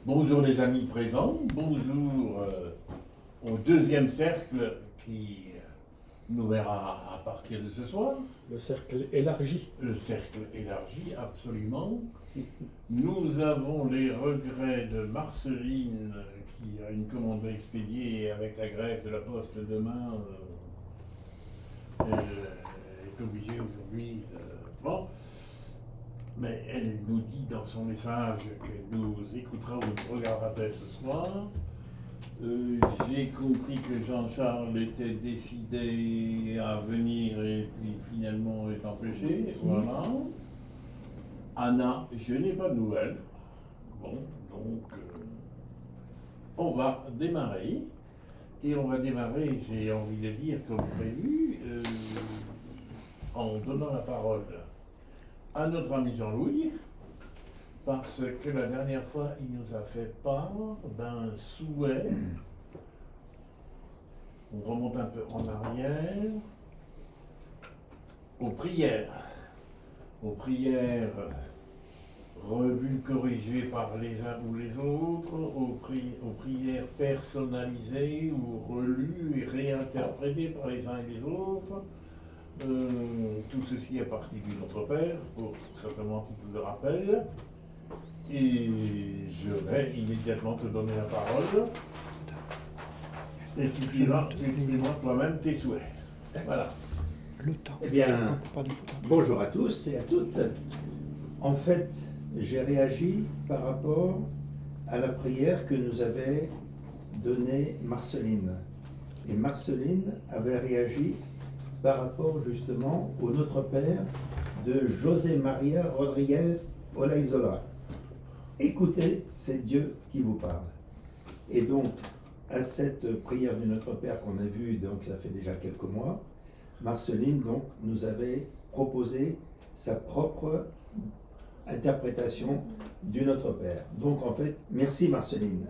Bonjour les amis présents, bonjour au deuxième cercle qui nous verra à partir de ce soir. Le cercle élargi. Le cercle élargi, absolument. Nous avons les regrets de Marceline qui a une commande à expédier avec la grève de la poste demain. Est obligée aujourd'hui de... Bon. Mais elle nous dit dans son message qu'elle nous écoutera ou nous regardera ce soir. J'ai compris que Jean-Charles était décidé à venir et puis finalement est empêché. Voilà. Anna, je n'ai pas de nouvelles. Bon, donc on va démarrer. Et on va démarrer, j'ai envie de dire comme prévu, en donnant la parole à notre ami Jean-Louis, parce que la dernière fois, il nous a fait part d'un souhait. On remonte un peu en arrière, aux prières revues, corrigées par les uns ou les autres, aux prières personnalisées ou relues et réinterprétées par les uns et les autres. Tout ceci est parti du Notre Père, pour simplement un titre de rappel. Et je vais immédiatement te donner la parole. Et tu diras toi-même tes souhaits. Voilà. Le temps. Eh bien, bonjour à tous et à toutes. En fait, j'ai réagi par rapport à la prière que nous avait donnée Marceline. Et Marceline avait réagi par rapport justement au Notre Père de José María Rodríguez Olaizola. Écoutez, c'est Dieu qui vous parle. Et donc, à cette prière du Notre Père qu'on a vue, donc ça fait déjà quelques mois, Marceline donc nous avait proposé sa propre interprétation du Notre Père. Donc en fait, merci Marceline.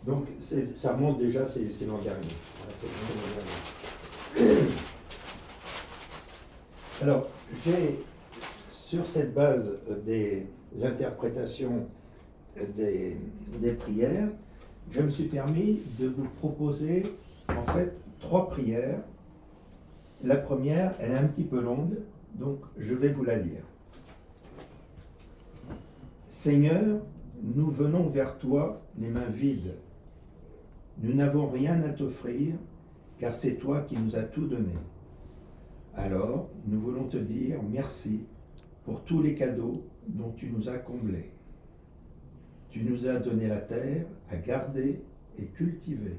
Donc ça remonte déjà, c'est l'an dernier. Alors, j'ai, sur cette base des interprétations des prières, je me suis permis de vous proposer en fait 3 prières. La première, elle est un petit peu longue, donc je vais vous la lire. Seigneur, nous venons vers toi les mains vides. Nous n'avons rien à t'offrir, car c'est toi qui nous as tout donné. Alors, nous voulons te dire merci pour tous les cadeaux dont tu nous as comblés. Tu nous as donné la terre à garder et cultiver.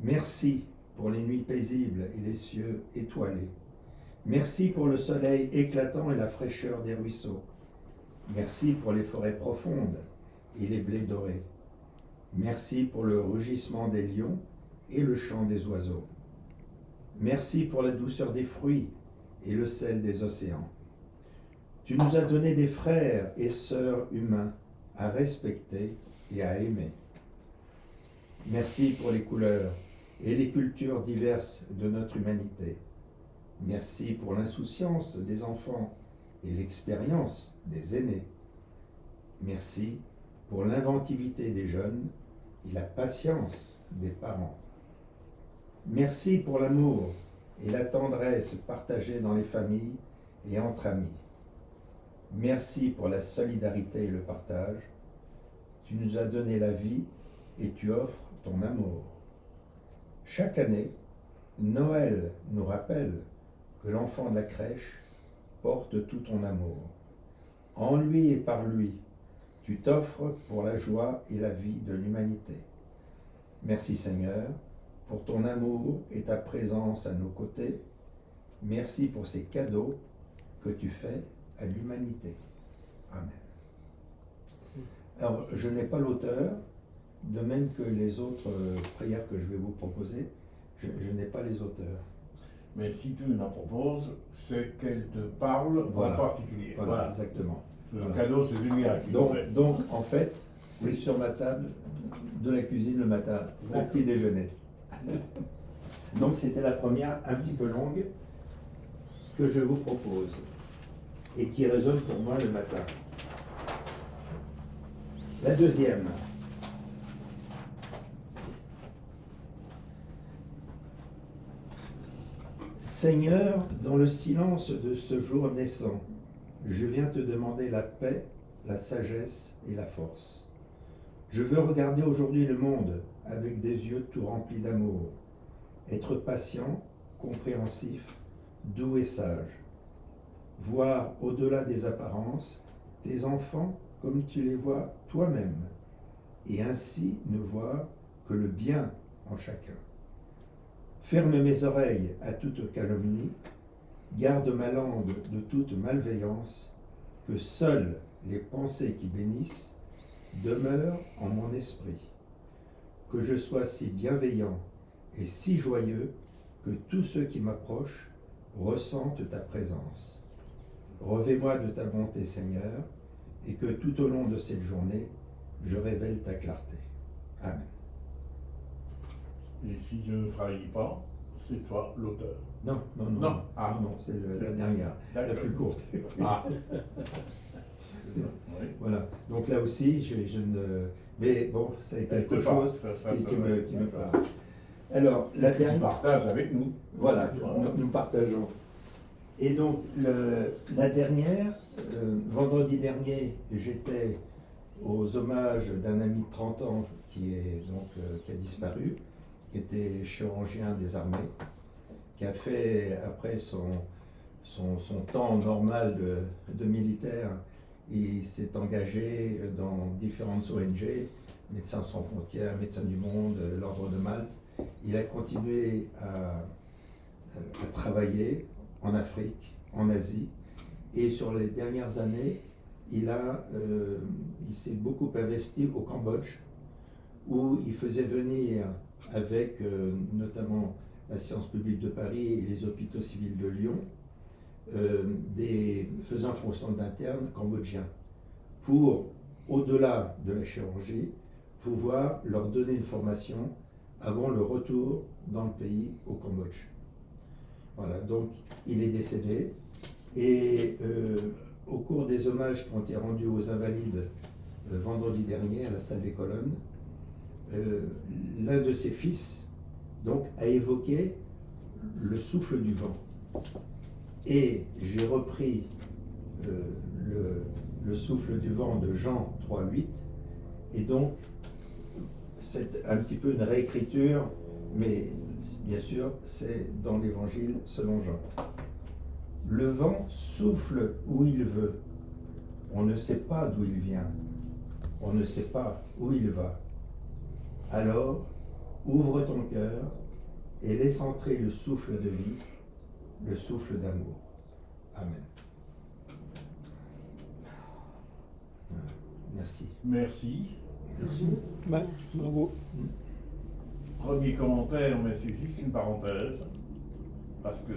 Merci pour les nuits paisibles et les cieux étoilés. Merci pour le soleil éclatant et la fraîcheur des ruisseaux. Merci pour les forêts profondes et les blés dorés. Merci pour le rugissement des lions et le chant des oiseaux. Merci pour la douceur des fruits et le sel des océans. Tu nous as donné des frères et sœurs humains à respecter et à aimer. Merci pour les couleurs et les cultures diverses de notre humanité. Merci pour l'insouciance des enfants et l'expérience des aînés. Merci pour l'inventivité des jeunes et la patience des parents. Merci pour l'amour et la tendresse partagée dans les familles et entre amis. Merci pour la solidarité et le partage. Tu nous as donné la vie et tu offres ton amour. Chaque année, Noël nous rappelle que l'enfant de la crèche porte tout ton amour. En lui et par lui, tu t'offres pour la joie et la vie de l'humanité. Merci Seigneur pour ton amour et ta présence à nos côtés. Merci pour ces cadeaux que tu fais à l'humanité. Amen. Alors, je n'ai pas l'auteur, de même que les autres prières que je vais vous proposer, je n'ai pas les auteurs. Mais si tu nous la proposes, c'est qu'elle te parle en particulier. Voilà, exactement. Le cadeau, c'est celui-là qui fait. Donc, en fait, c'est sur ma table de la cuisine le matin, au petit déjeuner. Donc, c'était la première, un petit peu longue, que je vous propose et qui résonne pour moi le matin. La deuxième. Seigneur, dans le silence de ce jour naissant, je viens te demander la paix, la sagesse et la force. Je veux regarder aujourd'hui le monde avec des yeux tout remplis d'amour, être patient, compréhensif, doux et sage, voir au-delà des apparences tes enfants comme tu les vois toi-même, et ainsi ne voir que le bien en chacun. Ferme mes oreilles à toute calomnie, garde ma langue de toute malveillance, que seules les pensées qui bénissent demeurent en mon esprit, que je sois si bienveillant et si joyeux que tous ceux qui m'approchent ressentent ta présence. Revêt-moi de ta bonté, Seigneur, et que tout au long de cette journée, je révèle ta clarté. Amen. Et si je ne trahis pas, c'est toi l'auteur. Non, c'est la dernière, la plus courte. Ah. Oui. Voilà, donc là aussi, je ne... Mais bon, c'est quelque chose qui me parle. Alors, la Tu dernière... partages avec nous. Voilà, nous partageons. Et donc, la dernière, vendredi dernier, j'étais aux hommages d'un ami de 30 ans qui a disparu, qui était chirurgien des armées, qui a fait, après son temps normal de militaire, il s'est engagé dans différentes ONG, Médecins sans frontières, Médecins du monde, l'Ordre de Malte. Il a continué à travailler en Afrique, en Asie, et sur les dernières années, il s'est beaucoup investi au Cambodge, où il faisait venir avec notamment la Science publique de Paris et les hôpitaux civils de Lyon, des faisant fonction d'internes cambodgiens, pour, au-delà de la chirurgie, pouvoir leur donner une formation avant le retour dans le pays, au Cambodge. Voilà, donc il est décédé, et au cours des hommages qui ont été rendus aux Invalides vendredi dernier à la salle des Colonnes, l'un de ses fils donc, a évoqué le souffle du vent. Et j'ai repris le souffle du vent de Jean 3,8, et donc c'est un petit peu une réécriture, mais bien sûr c'est dans l'évangile selon Jean. Le vent souffle où il veut, on ne sait pas d'où il vient, on ne sait pas où il va. Alors ouvre ton cœur et laisse entrer le souffle de vie, le souffle d'amour. Amen. Merci. Merci. Merci. Bravo. Premier commentaire, mais c'est juste une parenthèse, parce que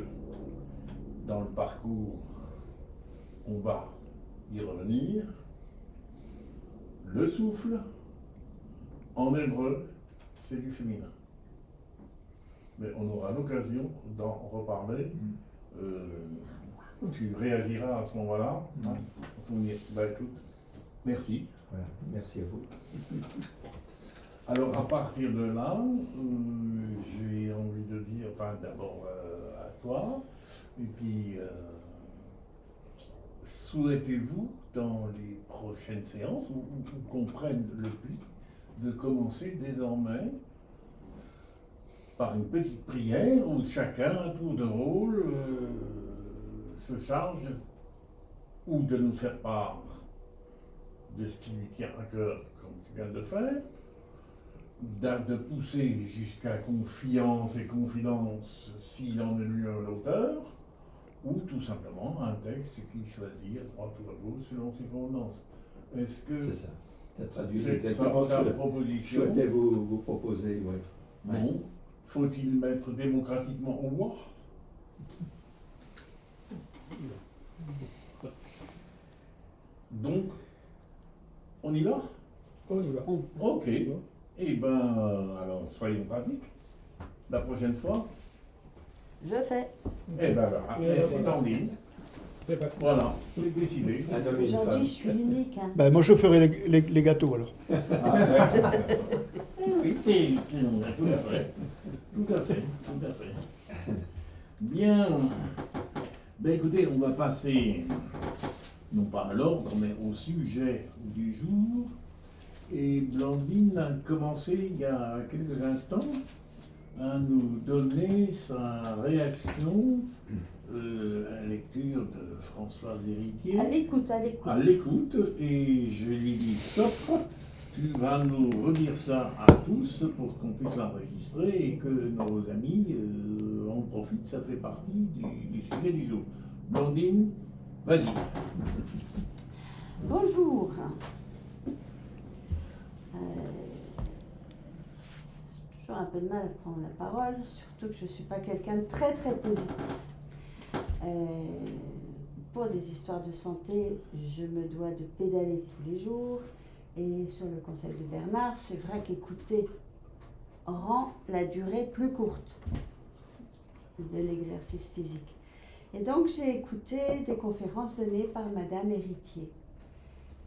dans le parcours, on va y revenir. Le souffle, en hébreu, c'est du féminin. Mais on aura l'occasion d'en reparler. Tu réagiras à ce moment-là. Bah, écoute, merci. Voilà, merci à vous. Alors à partir de là, j'ai envie de dire, enfin d'abord à toi, et puis souhaitez-vous dans les prochaines séances, ou qu'on prenne le pli, de commencer désormais par une petite prière où chacun, à tour de rôle, se charge ou de nous faire part de ce qui lui tient à cœur, comme tu viens de le faire, de pousser jusqu'à confiance et confidence s'il en est lui l'auteur, ou tout simplement un texte qu'il choisit à droite ou à gauche selon ses convenances. Est-ce que c'est ça? Ça traduit c'est exactement sa ce que proposition? je souhaitais vous proposer. Ouais. Bon, faut-il mettre démocratiquement au bois? Donc, on y va? On y va. Ok. Eh ben, alors, soyons pratiques. La prochaine fois, Je fais. eh ben, voilà. Merci, voilà. Tandine. C'est pas Voilà, c'est décidé. Un homme et une Aujourd'hui, femme. je suis unique. Hein. Ben, moi, je ferai les gâteaux alors. Oui, c'est tout à fait. Tout à fait, tout à fait. Bien. Ben écoutez, on va passer, non pas à l'ordre, mais au sujet du jour. Et Blandine a commencé il y a quelques instants à nous donner sa réaction à la lecture de Françoise Héritier. À l'écoute, à l'écoute. À l'écoute, et je lui dis stop, tu vas nous redire ça à tous pour qu'on puisse l'enregistrer et que nos amis en profitent, ça fait partie du sujet du jour. Blandine, vas-y. Bonjour. J'ai toujours un peu de mal à prendre la parole, surtout que je ne suis pas quelqu'un de très très positif. Pour des histoires de santé, je me dois de pédaler tous les jours. Et sur le conseil de Bernard, c'est vrai qu'écouter rend la durée plus courte de l'exercice physique. Et donc j'ai écouté des conférences données par Madame Héritier.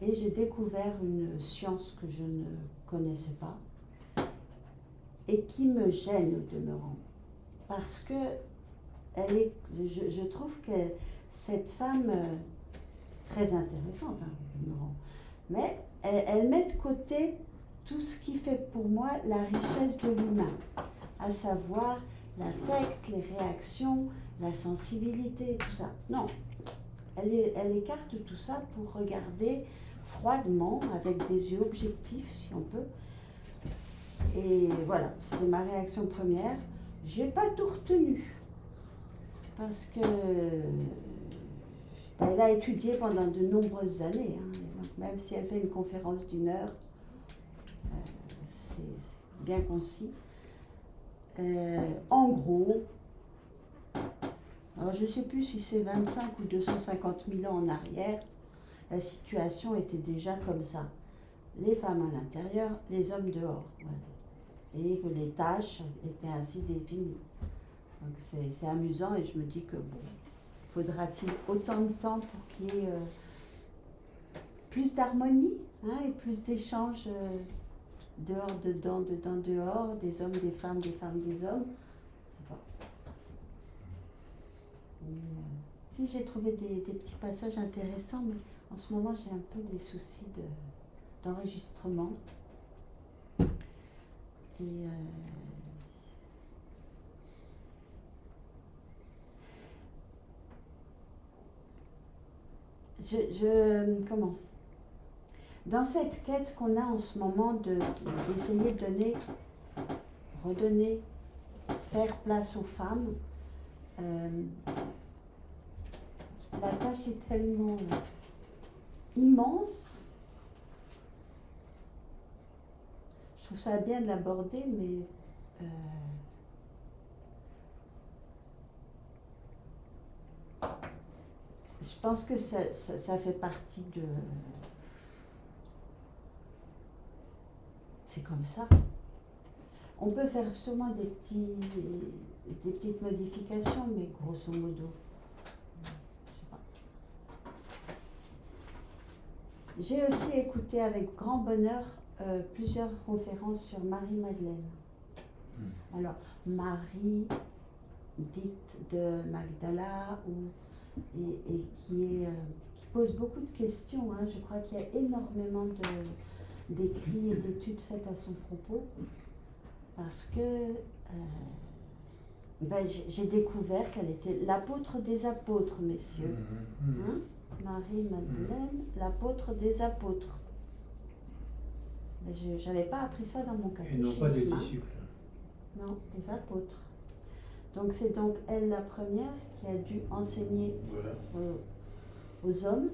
Et j'ai découvert une science que je ne connaissais pas et qui me gêne au demeurant. Parce que je trouve que cette femme, très intéressante au demeurant, mais elle met de côté tout ce qui fait pour moi la richesse de l'humain, à savoir l'affect, les réactions, la sensibilité, tout ça. Non, elle écarte tout ça pour regarder froidement, avec des yeux objectifs, si on peut. Et voilà, c'était ma réaction première. J'ai pas tout retenu, parce que elle a étudié pendant de nombreuses années, hein. Donc, même si elle fait une conférence d'1 heure, c'est bien concis. En gros, alors je ne sais plus si c'est 25 ou 250 000 ans en arrière, la situation était déjà comme ça. Les femmes à l'intérieur, les hommes dehors. Voilà. Et que les tâches étaient ainsi définies. Donc c'est amusant et je me dis que bon, faudra-t-il autant de temps pour qu'il y ait plus d'harmonie, hein, et plus d'échanges dehors, dedans, dedans, dehors, des hommes, des femmes, des hommes. Je sais pas. Si j'ai trouvé des petits passages intéressants, mais en ce moment j'ai un peu des soucis d'enregistrement. Et comment? Dans cette quête qu'on a en ce moment d'essayer de redonner, faire place aux femmes, la tâche est tellement immense. Je trouve ça bien de l'aborder, mais je pense que ça fait partie de... C'est comme ça. On peut faire sûrement des petites modifications, mais grosso modo, je sais pas. J'ai aussi écouté avec grand bonheur plusieurs conférences sur Marie-Madeleine. Alors, Marie, dite de Magdala, et qui pose beaucoup de questions, hein. Je crois qu'il y a énormément d'écrits et d'études faites à son propos, parce que j'ai découvert qu'elle était l'apôtre des apôtres, messieurs. Hein? Marie-Madeleine, l'apôtre des apôtres. Je n'avais pas appris ça dans mon catéchisme. Et non pas des disciples. Non, des apôtres. Donc c'est donc elle la première qui a dû enseigner aux hommes,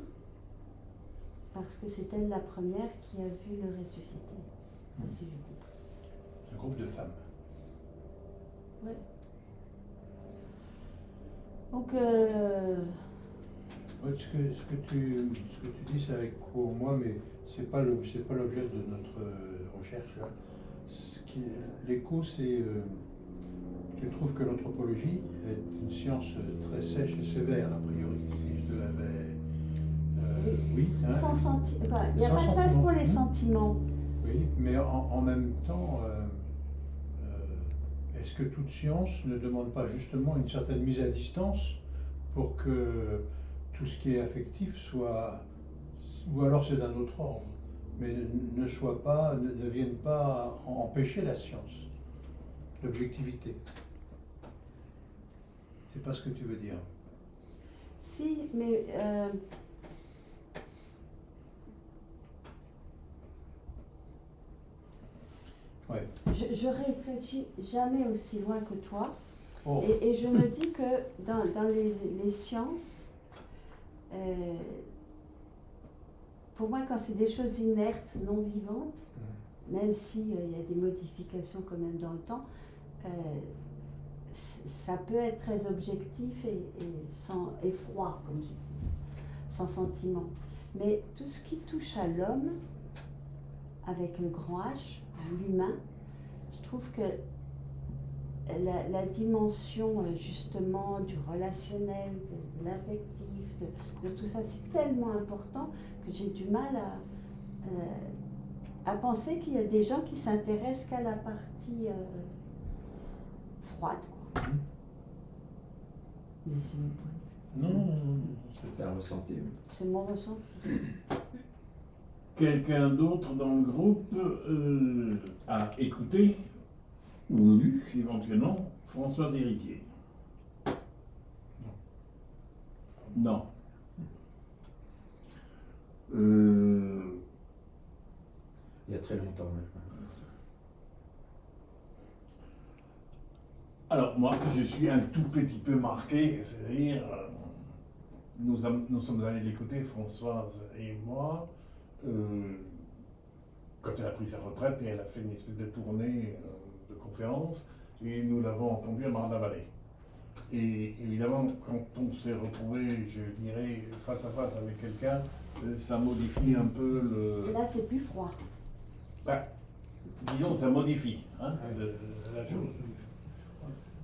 parce que c'est elle la première qui a vu le ressuscité. Ainsi je dis. Un groupe de femmes. Oui. Donc Ouais, ce que tu dis, ça écho en moi, mais c'est pas l'objet de notre recherche là. L'écho, c'est tu trouves que l'anthropologie est une science très sèche et sévère, a priori. Si je te l'avais Oui, Sans enfin, il n'y a Sans pas de place sentiment. pour les sentiments. oui, mais en même temps, est-ce que toute science ne demande pas justement une certaine mise à distance pour que tout ce qui est affectif soit, ou alors c'est d'un autre ordre, mais ne soit pas, ne vienne pas empêcher la science, l'objectivité. C'est pas ce que tu veux dire. Si, mais Ouais. je réfléchis jamais aussi loin que toi. Oh. Et je me dis que dans les sciences, pour moi, quand c'est des choses inertes, non vivantes, même s'il y a des modifications quand même dans le temps, ça peut être très objectif et froid, comme je dis, sans sentiment. Mais tout ce qui touche à l'homme, avec le grand H, à l'humain, je trouve que la dimension justement du relationnel, de l'affectif, de tout ça, c'est tellement important que j'ai du mal à penser qu'il y a des gens qui s'intéressent qu'à la partie froide, quoi. Mais c'est mon point de vue. Non, C'est un ressenti. C'est mon ressenti. Quelqu'un d'autre dans le groupe a écouté ou lu éventuellement Françoise Héritier? Non. Il y a très longtemps maintenant. Alors moi, je suis un tout petit peu marqué, c'est-à-dire, nous sommes allés l'écouter, Françoise et moi, quand elle a pris sa retraite et elle a fait une espèce de tournée de conférences, et nous l'avons entendu à Marne-la-Vallée. Et évidemment, quand on s'est retrouvé, je dirais, face à face avec quelqu'un, ça modifie un peu le... Là, c'est plus froid. Ben, disons, ça modifie la chose.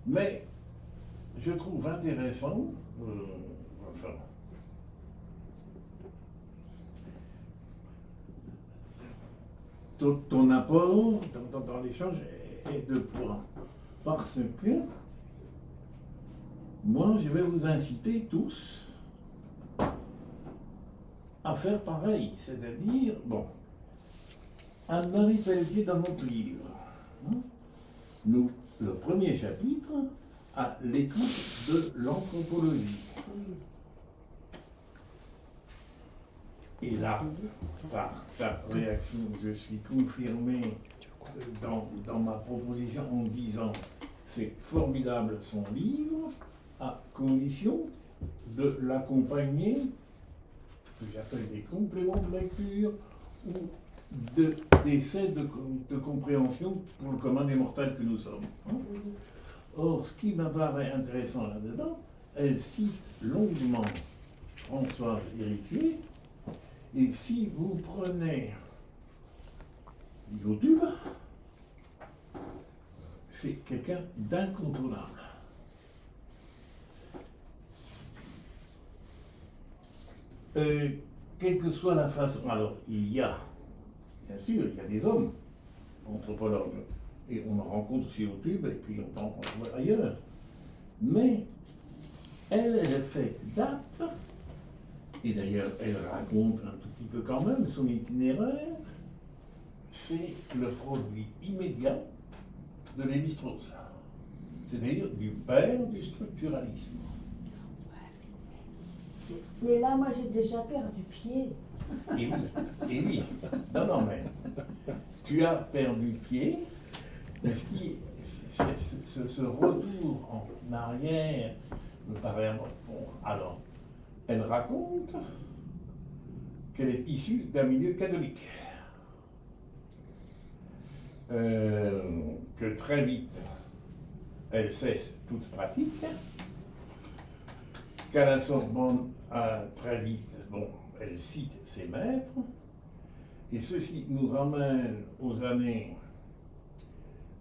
Mais je trouve intéressant, enfin, ton apport dans l'échange est de points. Parce que moi, je vais vous inciter tous à faire pareil. C'est-à-dire, bon, Anne-Marie Pelletier dans notre livre, le premier chapitre, à l'écoute de l'anthropologie. Et là, par ta réaction, je suis confirmé dans ma proposition en disant c'est formidable son livre, à condition de l'accompagner, ce que j'appelle des compléments de lecture, ou d'essais de compréhension pour le commun des mortels que nous sommes. Or, ce qui m'apparaît intéressant là-dedans, elle cite longuement Françoise Héritier, et si vous prenez YouTube, c'est quelqu'un d'incontournable. Quelle que soit la façon, alors il y a, bien sûr, il y a des hommes anthropologues, et on en rencontre sur YouTube, et puis on en rencontre ailleurs. Mais elle fait date, et d'ailleurs elle raconte un tout petit peu quand même son itinéraire, c'est le produit immédiat de Lévi-Strauss, c'est-à-dire du père du structuralisme. Mais là, moi, j'ai déjà perdu pied. Et oui. Non, mais tu as perdu pied, mais ce retour en arrière me paraît bon. Alors, elle raconte qu'elle est issue d'un milieu catholique, que très vite elle cesse toute pratique, qu'à la Sorbonne, très vite, bon, elle cite ses maîtres, et ceci nous ramène aux années,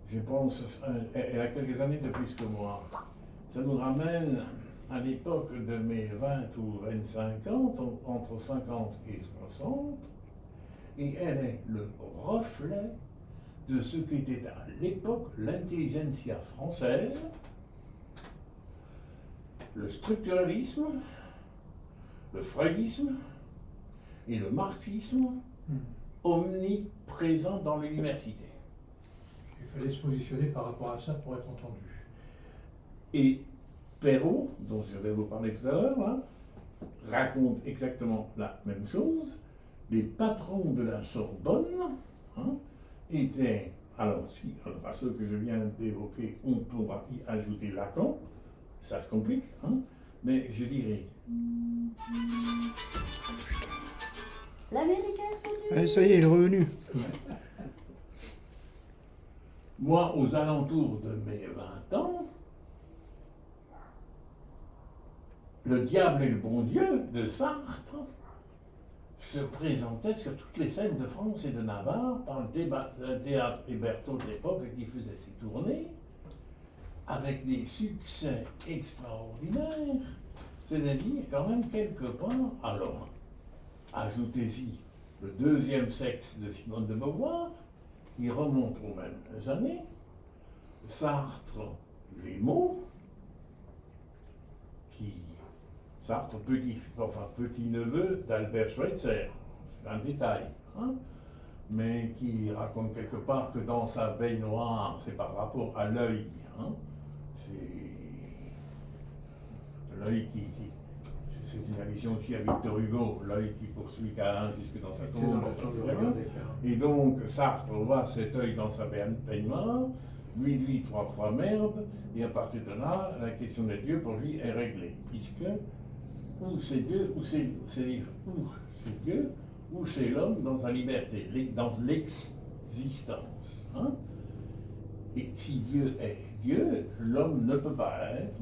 je pense, elle a quelques années de plus que moi, ça nous ramène à l'époque de mes 20 ou 25 ans, entre 50 et 60, et elle est le reflet de ce qu'était à l'époque l'intelligentsia française, le structuralisme, le freudisme et le marxisme omniprésents dans l'université. Il fallait se positionner par rapport à ça pour être entendu. Et Perrault, dont je vais vous parler tout à l'heure, hein, raconte exactement la même chose. Les patrons de la Sorbonne hein, étaient, alors à ceux que je viens d'évoquer, on pourra y ajouter Lacan, ça se complique, hein, mais je dirais. L'Américain est revenu. Ça y est, il est revenu. Moi, aux alentours de mes 20 ans, le diable et le bon Dieu de Sartre se présentait sur toutes les scènes de France et de Navarre par le théâtre Hébertot de l'époque qui faisait ses tournées, avec des succès extraordinaires, c'est-à-dire quand même quelque part, alors, ajoutez-y le deuxième sexe de Simone de Beauvoir, qui remonte aux mêmes années, Sartre, les mots, Sartre, petit-neveu d'Albert Schweitzer, c'est un détail, hein, mais qui raconte quelque part que dans sa baignoire, c'est par rapport à l'œil, hein, c'est l'œil c'est une allusion aussi à Victor Hugo, l'œil qui poursuit Caïn jusque dans sa tombe, et donc Sartre voit cet œil dans sa baignoire, lui dit 3 fois merde, et à partir de là, la question de Dieu pour lui est réglée, puisque ou c'est Dieu, ou c'est Dieu, ou c'est l'homme dans sa liberté, dans l'existence. Hein? Et si Dieu est Dieu, l'homme ne peut pas être,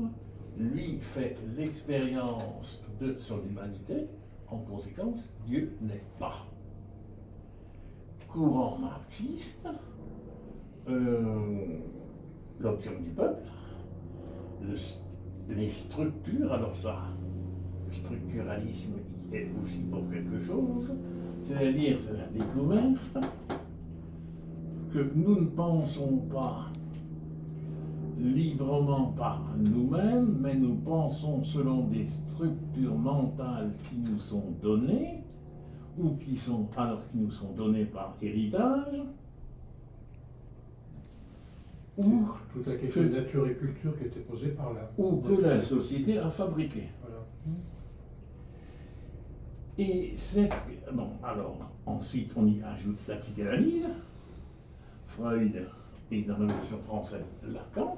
lui fait l'expérience de son humanité, en conséquence, Dieu n'est pas. Courant marxiste, l'option du peuple, les structures, alors ça, le structuralisme y est aussi pour quelque chose, c'est-à-dire c'est la découverte que nous ne pensons pas librement par nous-mêmes, mais nous pensons selon des structures mentales qui nous sont données, ou qui nous sont données par héritage, ou toute la question de nature et culture qui était posée par là. Ou que la société a fabriqué. Voilà. Et c'est... Bon, alors, ensuite, on y ajoute la psychanalyse. Freud et dans la version française, Lacan.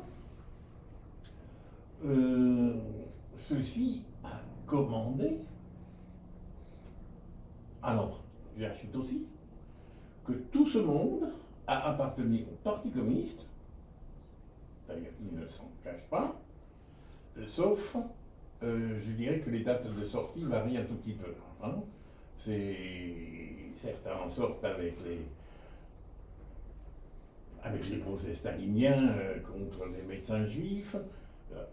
Ceci a commandé. Alors, j'ajoute aussi que tout ce monde a appartenu au Parti communiste. D'ailleurs, il ne s'en cache pas, sauf, je dirais que les dates de sortie varient un tout petit peu. Hein. Certains en sortent avec les procès staliniens contre les médecins juifs,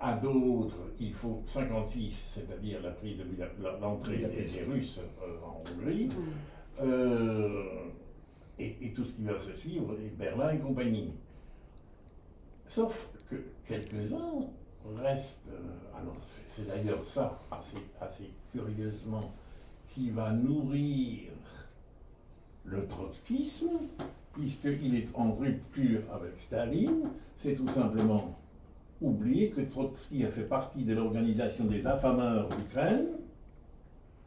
à d'autres, il faut 56, c'est-à-dire la prise de l'entrée des Russes en Hongrie, et tout ce qui va se suivre, et Berlin et compagnie. Sauf que quelques-uns restent, alors c'est d'ailleurs ça, assez curieusement, qui va nourrir le trotskisme, puisqu'il est en rupture avec Staline, c'est tout simplement oublier que Trotsky a fait partie de l'organisation des affameurs d'Ukraine,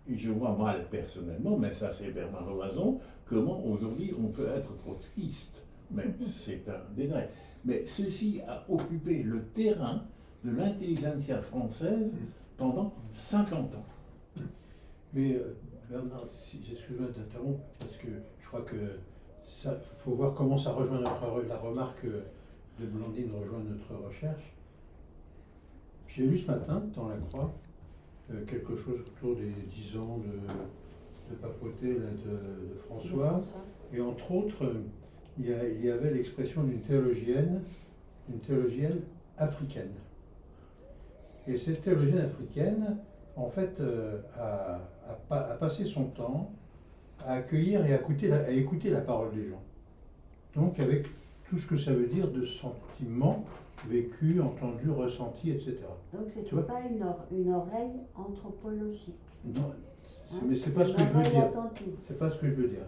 et je vois mal personnellement, mais ça c'est Bernard Loison, comment aujourd'hui on peut être trotskiste, mais c'est un détail. Mais ceci a occupé le terrain de l'intelligentsia française pendant 50 ans. Mais Bernard, excuse-moi d'interrompre, parce que je crois que il faut voir comment ça rejoint la remarque de Blandine rejoint notre recherche. J'ai lu ce matin dans La Croix quelque chose autour des 10 ans de papauté là, de François, et entre autres, il y avait l'expression d'une théologienne africaine. Et cette théologienne africaine, en fait, a passé son temps à accueillir et à écouter la parole des gens. Donc avec tout ce que ça veut dire de sentiments vécus, entendus, ressentis, etc. Donc c'est Tu vois? pas une oreille anthropologique. Non, Hein, mais c'est pas ce que je une veux oreille dire. attentive. C'est pas ce que je veux dire.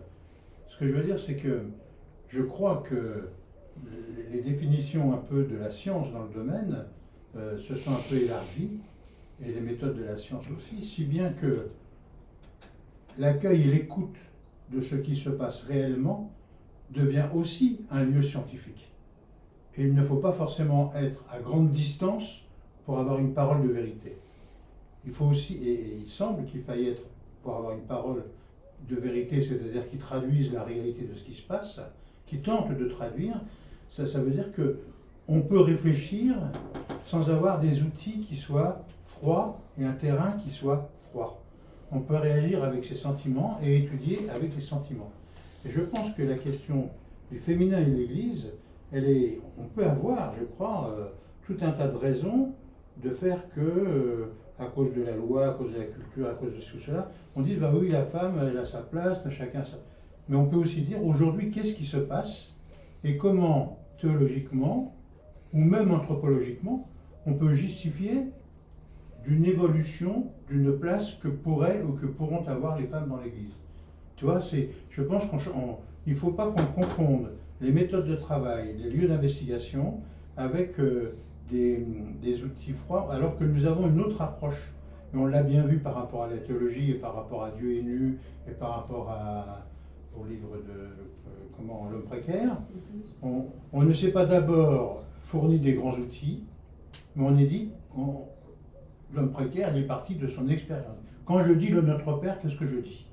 Ce que je veux dire, c'est que je crois que les définitions un peu de la science dans le domaine se sont un peu élargies, et les méthodes de la science aussi, si bien que l'accueil et l'écoute de ce qui se passe réellement devient aussi un lieu scientifique. Et il ne faut pas forcément être à grande distance pour avoir une parole de vérité. Il faut aussi, et il semble qu'il faille être, pour avoir une parole de vérité, c'est-à-dire qui traduise la réalité de ce qui se passe, qui tente de traduire, ça veut dire que on peut réfléchir sans avoir des outils qui soient froids et un terrain qui soit froid. On peut réagir avec ses sentiments et étudier avec les sentiments. Et je pense que la question du féminin et de l'Église, on peut avoir, je crois, tout un tas de raisons de faire que, à cause de la loi, à cause de la culture, à cause de ce ou cela, on dit, bah oui, la femme, elle a sa place, chacun sa... Mais on peut aussi dire, aujourd'hui, qu'est-ce qui se passe et comment, théologiquement, ou même anthropologiquement, on peut justifier d'une évolution, d'une place que pourraient ou que pourront avoir les femmes dans l'Église. Tu vois, je pense qu'il ne faut pas qu'on confonde les méthodes de travail, les lieux d'investigation avec des outils froids, alors que nous avons une autre approche. Et on l'a bien vu par rapport à la théologie et par rapport à Dieu est nu et par rapport au livre de L'homme précaire. On ne s'est pas d'abord fourni des grands outils, mais on est dit, l'homme précaire, il est parti de son expérience. Quand je dis le Notre Père, qu'est-ce que je dis?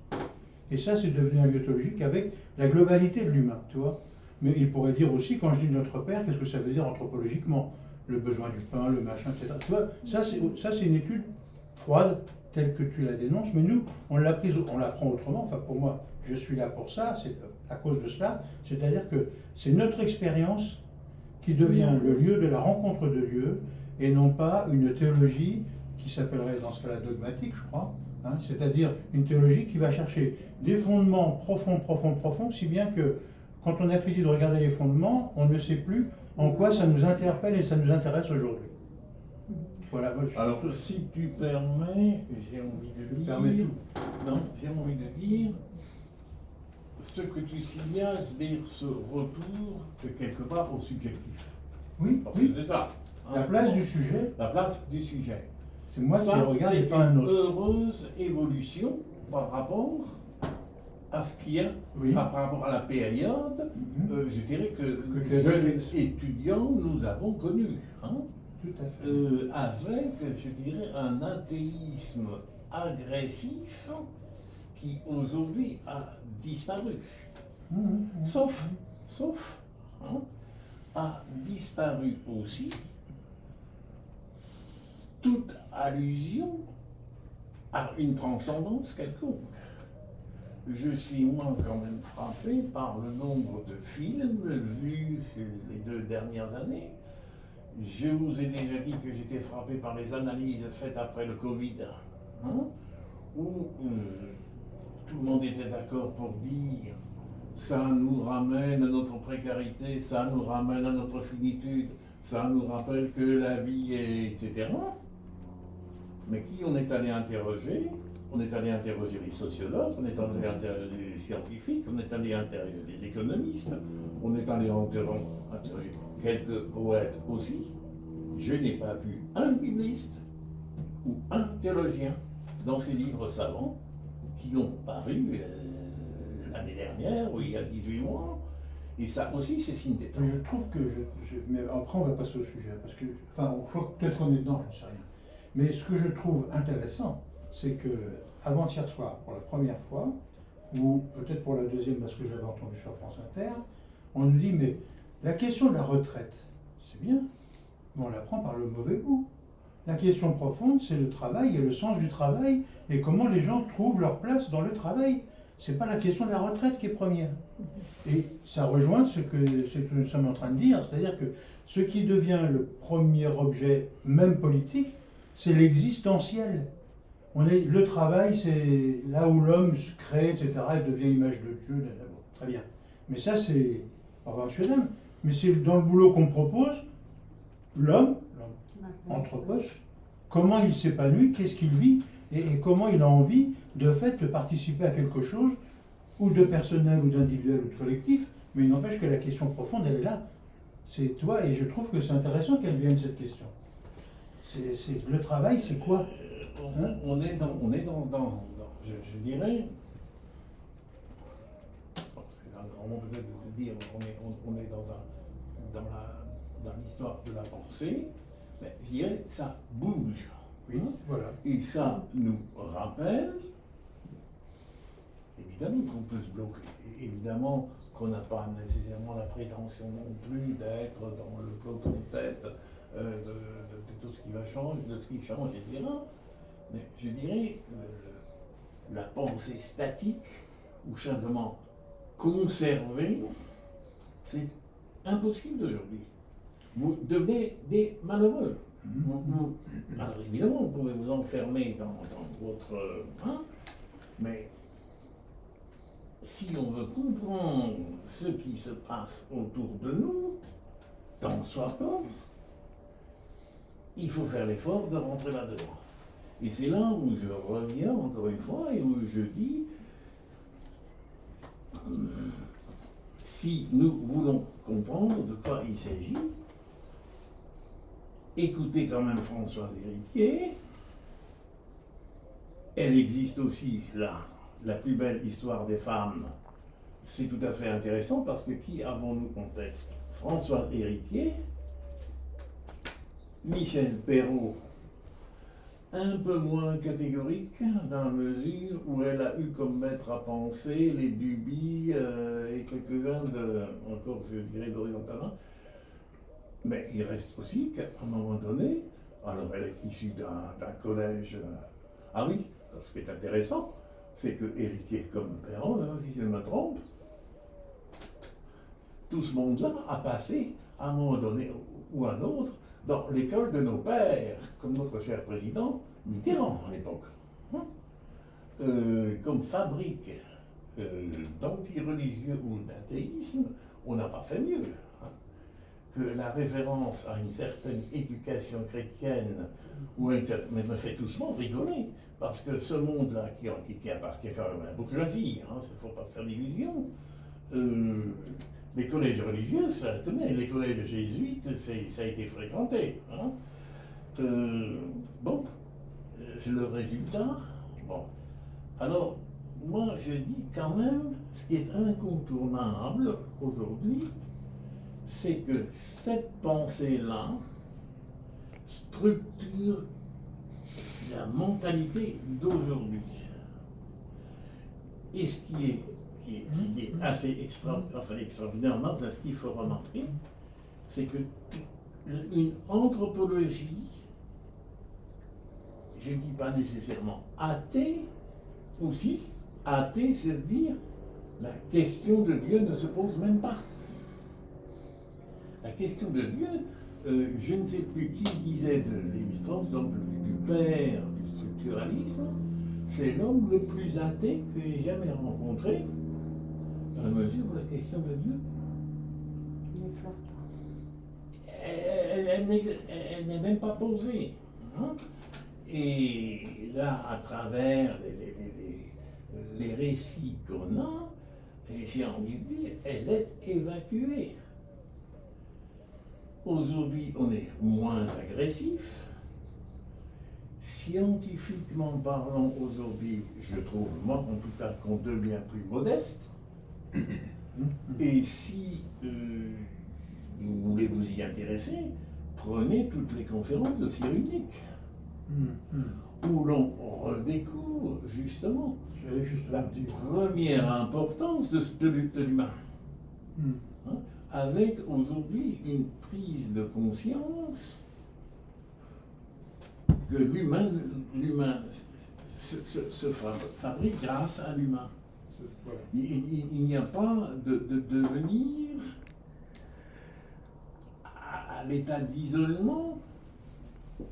Et ça, c'est devenu un lieu théologique avec la globalité de l'humain, tu vois. Mais il pourrait dire aussi, quand je dis Notre Père, qu'est-ce que ça veut dire anthropologiquement? Le besoin du pain, le machin, etc. Tu vois, ça, c'est une étude froide, telle que tu la dénonces, mais nous, on la prend autrement. Enfin, pour moi, je suis là pour ça, c'est à cause de cela. C'est-à-dire que c'est notre expérience qui devient le lieu de la rencontre de Dieu, et non pas une théologie qui s'appellerait dans ce cas-là dogmatique, je crois, hein, c'est-à-dire une théologie qui va chercher des fondements profonds, si bien que quand on a fini de regarder les fondements, on ne sait plus en quoi ça nous interpelle et ça nous intéresse aujourd'hui. Voilà, moi, Alors, si tu permets, j'ai envie de dire... permets tout. Non, j'ai envie de dire ce que tu signales, c'est-à-dire ce retour quelque part au subjectif. Oui, Parce que oui. c'est ça. Hein, La place du sujet, La place du sujet. c'est moi qui Ça, le regarde et c'est pas un une autre. heureuse évolution par rapport à ce qu'il y a, Oui. par rapport à la période, Mhm. je dirais que tu as jeunes décrit. étudiants nous avons connus. Hein, Tout à fait. avec, je dirais, un athéisme agressif qui aujourd'hui a disparu. Mhm. Sauf, hein, a disparu aussi toute allusion à une transcendance quelconque. Je suis moi quand même frappé par le nombre de films vus les 2 dernières années. Je vous ai déjà dit que j'étais frappé par les analyses faites après le Covid, hein, où tout le monde était d'accord pour dire ça nous ramène à notre précarité, ça nous ramène à notre finitude, ça nous rappelle que la vie est... etc. Mais qui on est allé interroger? On est allé interroger les sociologues, on est allé interroger les scientifiques, on est allé interroger les économistes, on est allé interroger quelques poètes aussi. Je n'ai pas vu un bibliste ou un théologien dans ces livres savants qui ont paru l'année dernière ou il y a 18 mois. Et ça aussi, c'est signe des temps. Mais je trouve que mais après, on va passer au sujet, parce que, enfin, peut-être qu'on est dedans, j'en sais rien. Mais ce que je trouve intéressant, c'est que avant-hier soir, pour la première fois, ou peut-être pour la deuxième, parce que j'avais entendu sur France Inter, on nous dit, mais la question de la retraite, c'est bien, mais on la prend par le mauvais bout. La question profonde, c'est le travail et le sens du travail, et comment les gens trouvent leur place dans le travail. C'est pas la question de la retraite qui est première. Et ça rejoint ce que nous sommes en train de dire, c'est-à-dire que ce qui devient le premier objet, même politique, c'est l'existentiel. Le travail, c'est là où l'homme se crée, etc., et devient image de Dieu. Bon, très bien. Mais ça, c'est pas fonctionnel. Mais c'est dans le boulot qu'on propose, l'homme, anthropos, comment il s'épanouit, qu'est-ce qu'il vit, et comment il a envie, de fait, de participer à quelque chose, ou de personnel, ou d'individuel, ou de collectif, mais il n'empêche que la question profonde, elle est là. C'est toi, et je trouve que c'est intéressant qu'elle vienne, cette question. Le travail, c'est quoi? On est dans je dirais, c'est un grand mot peut-être de dire, on est dans l'histoire de la pensée, mais je dirais, ça bouge. Oui, voilà. Et ça nous rappelle, évidemment qu'on peut se bloquer, et évidemment qu'on n'a pas nécessairement la prétention non plus d'être dans le peloton de tête de tout ce qui va changer, de ce qui change, etc. Mais je dirais, la pensée statique, ou simplement conservée, c'est impossible aujourd'hui. Vous devenez des malheureux. Alors évidemment, vous pouvez vous enfermer dans votre... mais si on veut comprendre ce qui se passe autour de nous, tant soit peu, il faut faire l'effort de rentrer là-dedans. Et c'est là où je reviens encore une fois et où je dis, si nous voulons comprendre de quoi il s'agit, écoutez quand même Françoise Héritier. Elle existe aussi là, la plus belle histoire des femmes. C'est tout à fait intéressant parce que qui avons-nous en tête? Françoise Héritier, Michel Perrault, un peu moins catégorique dans la mesure où elle a eu comme maître à penser les Duby et quelques-uns encore je dirais d'oriental. Mais il reste aussi qu'à un moment donné, alors elle est issue d'un collège. Ah oui, ce qui est intéressant, c'est que Héritier comme Perrault, si je ne me trompe, tout ce monde-là a passé à un moment donné ou à un autre dans l'école de nos pères, comme notre cher président Mitterrand à l'époque. Comme fabrique d'anti-religieux ou d'athéisme, on n'a pas fait mieux. Que la référence à une certaine éducation chrétienne mais me fait doucement rigoler, parce que ce monde-là qui appartient quand même à la bourgeoisie, il ne faut pas se faire d'illusions. Les collèges religieux, ça tenait, les collèges jésuites, ça a été fréquenté. Bon, le résultat, bon. Alors, moi je dis quand même, ce qui est incontournable aujourd'hui, c'est que cette pensée-là structure la mentalité d'aujourd'hui. Et ce qui est assez extraordinaire, ce qu'il faut remarquer, c'est que une anthropologie, je ne dis pas nécessairement athée, aussi, athée, c'est dire la question de Dieu ne se pose même pas. La question de Dieu, je ne sais plus qui disait de Lévi-Strauss, donc du père du structuralisme, c'est l'homme le plus athée que j'ai jamais rencontré, dans la mesure où la question de Dieu elle n'est même pas posée. Et là, à travers les récits qu'on a, j'ai envie de dire, elle est évacuée. Aujourd'hui, on est moins agressif. Scientifiquement parlant, aujourd'hui, je trouve, moi en tout cas, qu'on devient plus modeste. Et si vous voulez vous y intéresser, prenez toutes les conférences de Cyrulnik, où l'on redécouvre justement la première importance de l'humain. Avec aujourd'hui une prise de conscience que l'humain se fabrique grâce à l'humain. Il n'y a pas de devenir à l'état d'isolement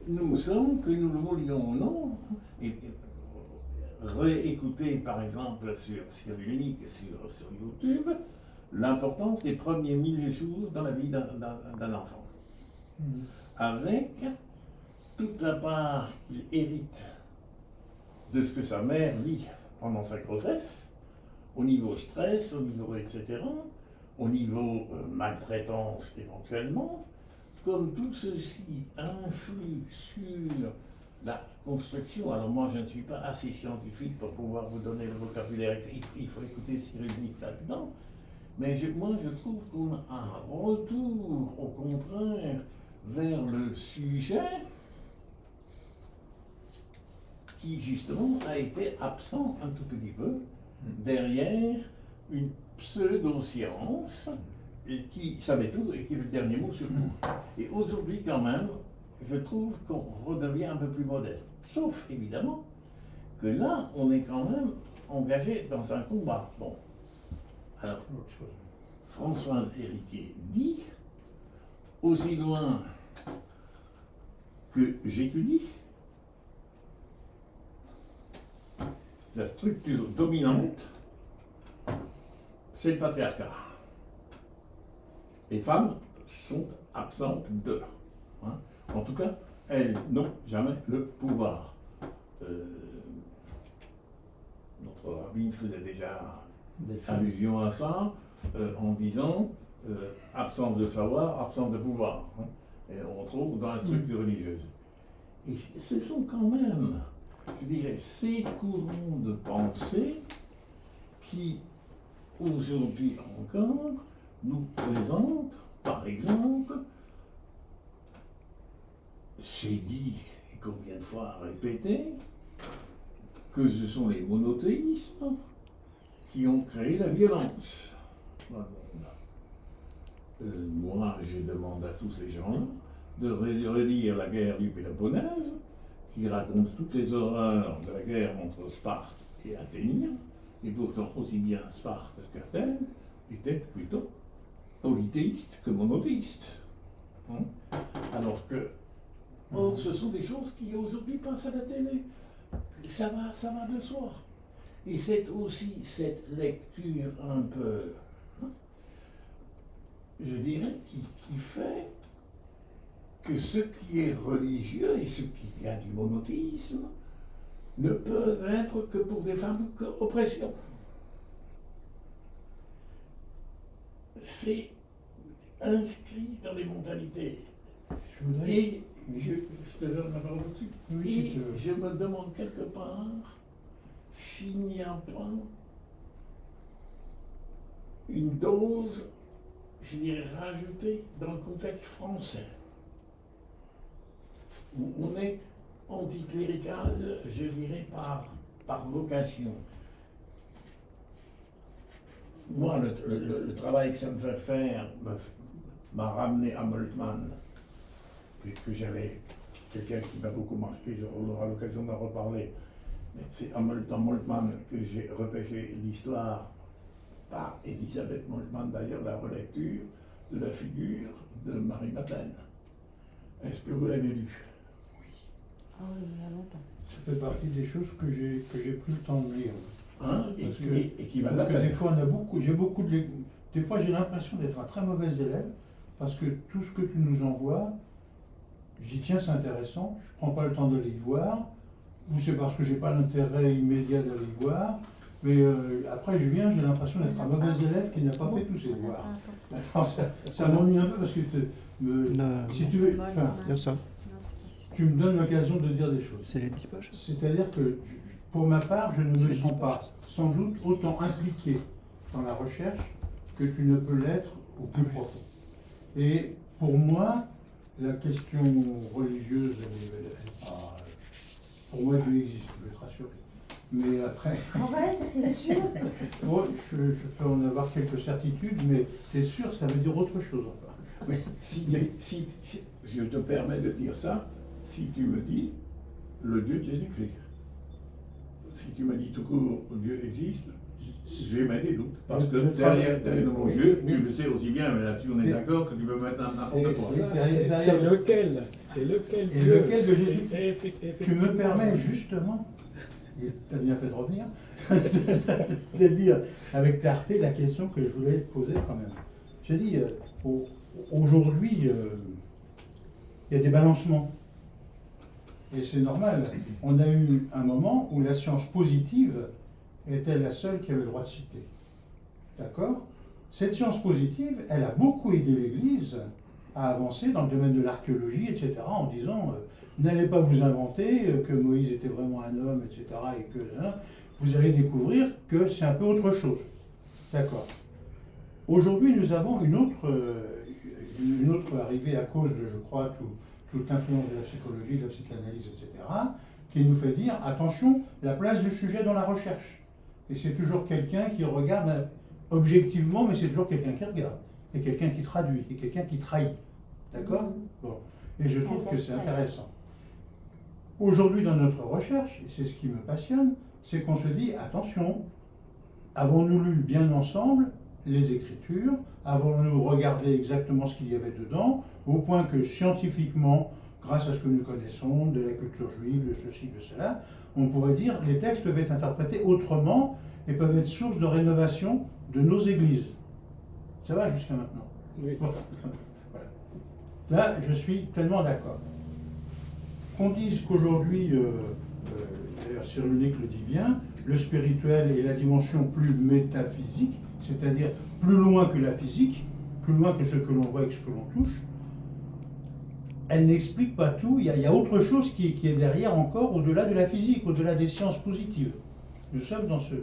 nous sommes, que nous le voulions ou non, et réécouter par exemple sur Unique, sur YouTube, l'importance des premiers 1000 jours dans la vie d'un enfant. Avec toute la part qu'il hérite de ce que sa mère vit pendant sa grossesse, au niveau stress, au niveau etc., au niveau maltraitance éventuellement, comme tout ceci influe sur la construction. Alors moi je ne suis pas assez scientifique pour pouvoir vous donner le vocabulaire, il faut écouter Cyril Nick là-dedans, mais moi je trouve qu'on a un retour au contraire vers le sujet qui justement a été absent un tout petit peu derrière une pseudo-science qui savait tout et qui avait le dernier mot sur tout. Et aujourd'hui quand même, je trouve qu'on redevient un peu plus modeste. Sauf évidemment que là, on est quand même engagé dans un combat. Bon, alors, Françoise Héritier dit, aussi loin que j'étudie, la structure dominante, c'est le patriarcat. Les femmes sont absentes d'eux. Hein. En tout cas, elles n'ont jamais le pouvoir. Notre rabbin faisait déjà allusion à ça en disant absence de savoir, absence de pouvoir. Hein. Et on trouve dans la structure religieuse. Et ce sont quand même, je dirais, ces courants de pensée qui, aujourd'hui encore, nous présentent, par exemple, j'ai dit, et combien de fois répété, que ce sont les monothéismes qui ont créé la violence. Moi, je demande à tous ces gens-là de relire la guerre du Péloponnèse, qui raconte toutes les horreurs de la guerre entre Sparte et Athéniens, et pourtant aussi bien Sparte qu'Athènes étaient plutôt polythéistes que monothéistes. Hein? Alors que, or, ce sont des choses qui aujourd'hui passent à la télé. Ça va de soi. Et c'est aussi cette lecture un peu, hein, je dirais, qui fait que ce qui est religieux et ce qui vient du monothéisme ne peut être que pour des femmes qu'oppression. C'est inscrit dans les mentalités. Et je te donne la parole dessus. Et je me demande quelque part s'il n'y a pas une dose, je dirais, rajoutée dans le contexte français, où on est anticlérical, je dirais, par vocation. Moi, le travail que ça me fait faire m'a ramené à Moltmann, que j'avais, quelqu'un qui m'a beaucoup marqué, on aura l'occasion d'en reparler. Mais c'est dans Moltmann que j'ai repêché l'histoire, par Elisabeth Moltmann d'ailleurs, la relecture de la figure de Marie-Madeleine. Est-ce que vous l'avez lu? Oui. Ah oui, il y a longtemps. Ça fait partie des choses que j'ai pris le temps de lire. Hein? Et qui va la peine. Des fois, des fois, j'ai l'impression d'être un très mauvais élève, parce que tout ce que tu nous envoies, je dis tiens, c'est intéressant, je ne prends pas le temps d'aller y voir, ou c'est parce que je n'ai pas l'intérêt immédiat d'aller y voir, mais après je viens, j'ai l'impression d'être un mauvais élève qui n'a pas fait tous ses devoirs. Alors, ça m'ennuie un peu parce que si tu veux, enfin, ça. tu me donnes l'occasion de dire des choses. C'est les 10 pages. C'est-à-dire que, pour ma part, je ne me sens pas, sans doute, autant impliqué dans la recherche que tu ne peux l'être au plus profond. Et pour moi, la question religieuse, pour moi, Dieu existe, je vais te rassurer. Mais après, Ouais, c'est sûr. moi, je peux en avoir quelques certitudes, mais t'es sûr, ça veut dire autre chose encore. Mais si je te permets de dire ça, si tu me dis le Dieu de Jésus-Christ. Si tu me dis tout court, Dieu existe, J'ai mes des doutes. Parce que Le derrière travail- mon oui, Dieu, oui. tu le sais aussi bien, mais là-dessus on est Et- d'accord que tu peux mettre n'importe quoi. C'est lequel? C'est lequel? Et lequel de Jésus? Tu me Effectivement. permets justement, tu as bien fait de revenir, de dire avec clarté la question que je voulais te poser quand même. Je dis, aujourd'hui, il y a des balancements. Et c'est normal. On a eu un moment où la science positive était la seule qui avait le droit de citer. D'accord? Cette science positive, elle a beaucoup aidé l'Église à avancer dans le domaine de l'archéologie, etc., en disant n'allez pas vous inventer que Moïse était vraiment un homme, etc., et que vous allez découvrir que c'est un peu autre chose. D'accord. Aujourd'hui, nous avons une autre arrivée à cause de, je crois, toute l'influence de la psychologie, de la psychanalyse, etc., qui nous fait dire attention, la place du sujet dans la recherche. Et c'est toujours quelqu'un qui regarde objectivement, mais c'est toujours quelqu'un qui regarde, et quelqu'un qui traduit, et quelqu'un qui trahit. D'accord? Bon. Et je trouve que c'est intéressant. Aujourd'hui, dans notre recherche, et c'est ce qui me passionne, c'est qu'on se dit, attention, avons-nous lu bien ensemble les Écritures? Avons-nous regardé exactement ce qu'il y avait dedans, au point que scientifiquement, grâce à ce que nous connaissons, de la culture juive, de ceci, de cela, on pourrait dire les textes peuvent être interprétés autrement et peuvent être source de rénovation de nos églises. Ça va jusqu'à maintenant? Oui. Bon. Voilà. Là, je suis pleinement d'accord. Qu'on dise qu'aujourd'hui, d'ailleurs Cyrulnik le dit bien, le spirituel est la dimension plus métaphysique, c'est-à-dire plus loin que la physique, plus loin que ce que l'on voit et que ce que l'on touche. Elle n'explique pas tout, il y a autre chose qui est derrière encore, au-delà de la physique, au-delà des sciences positives. Nous sommes dans ce...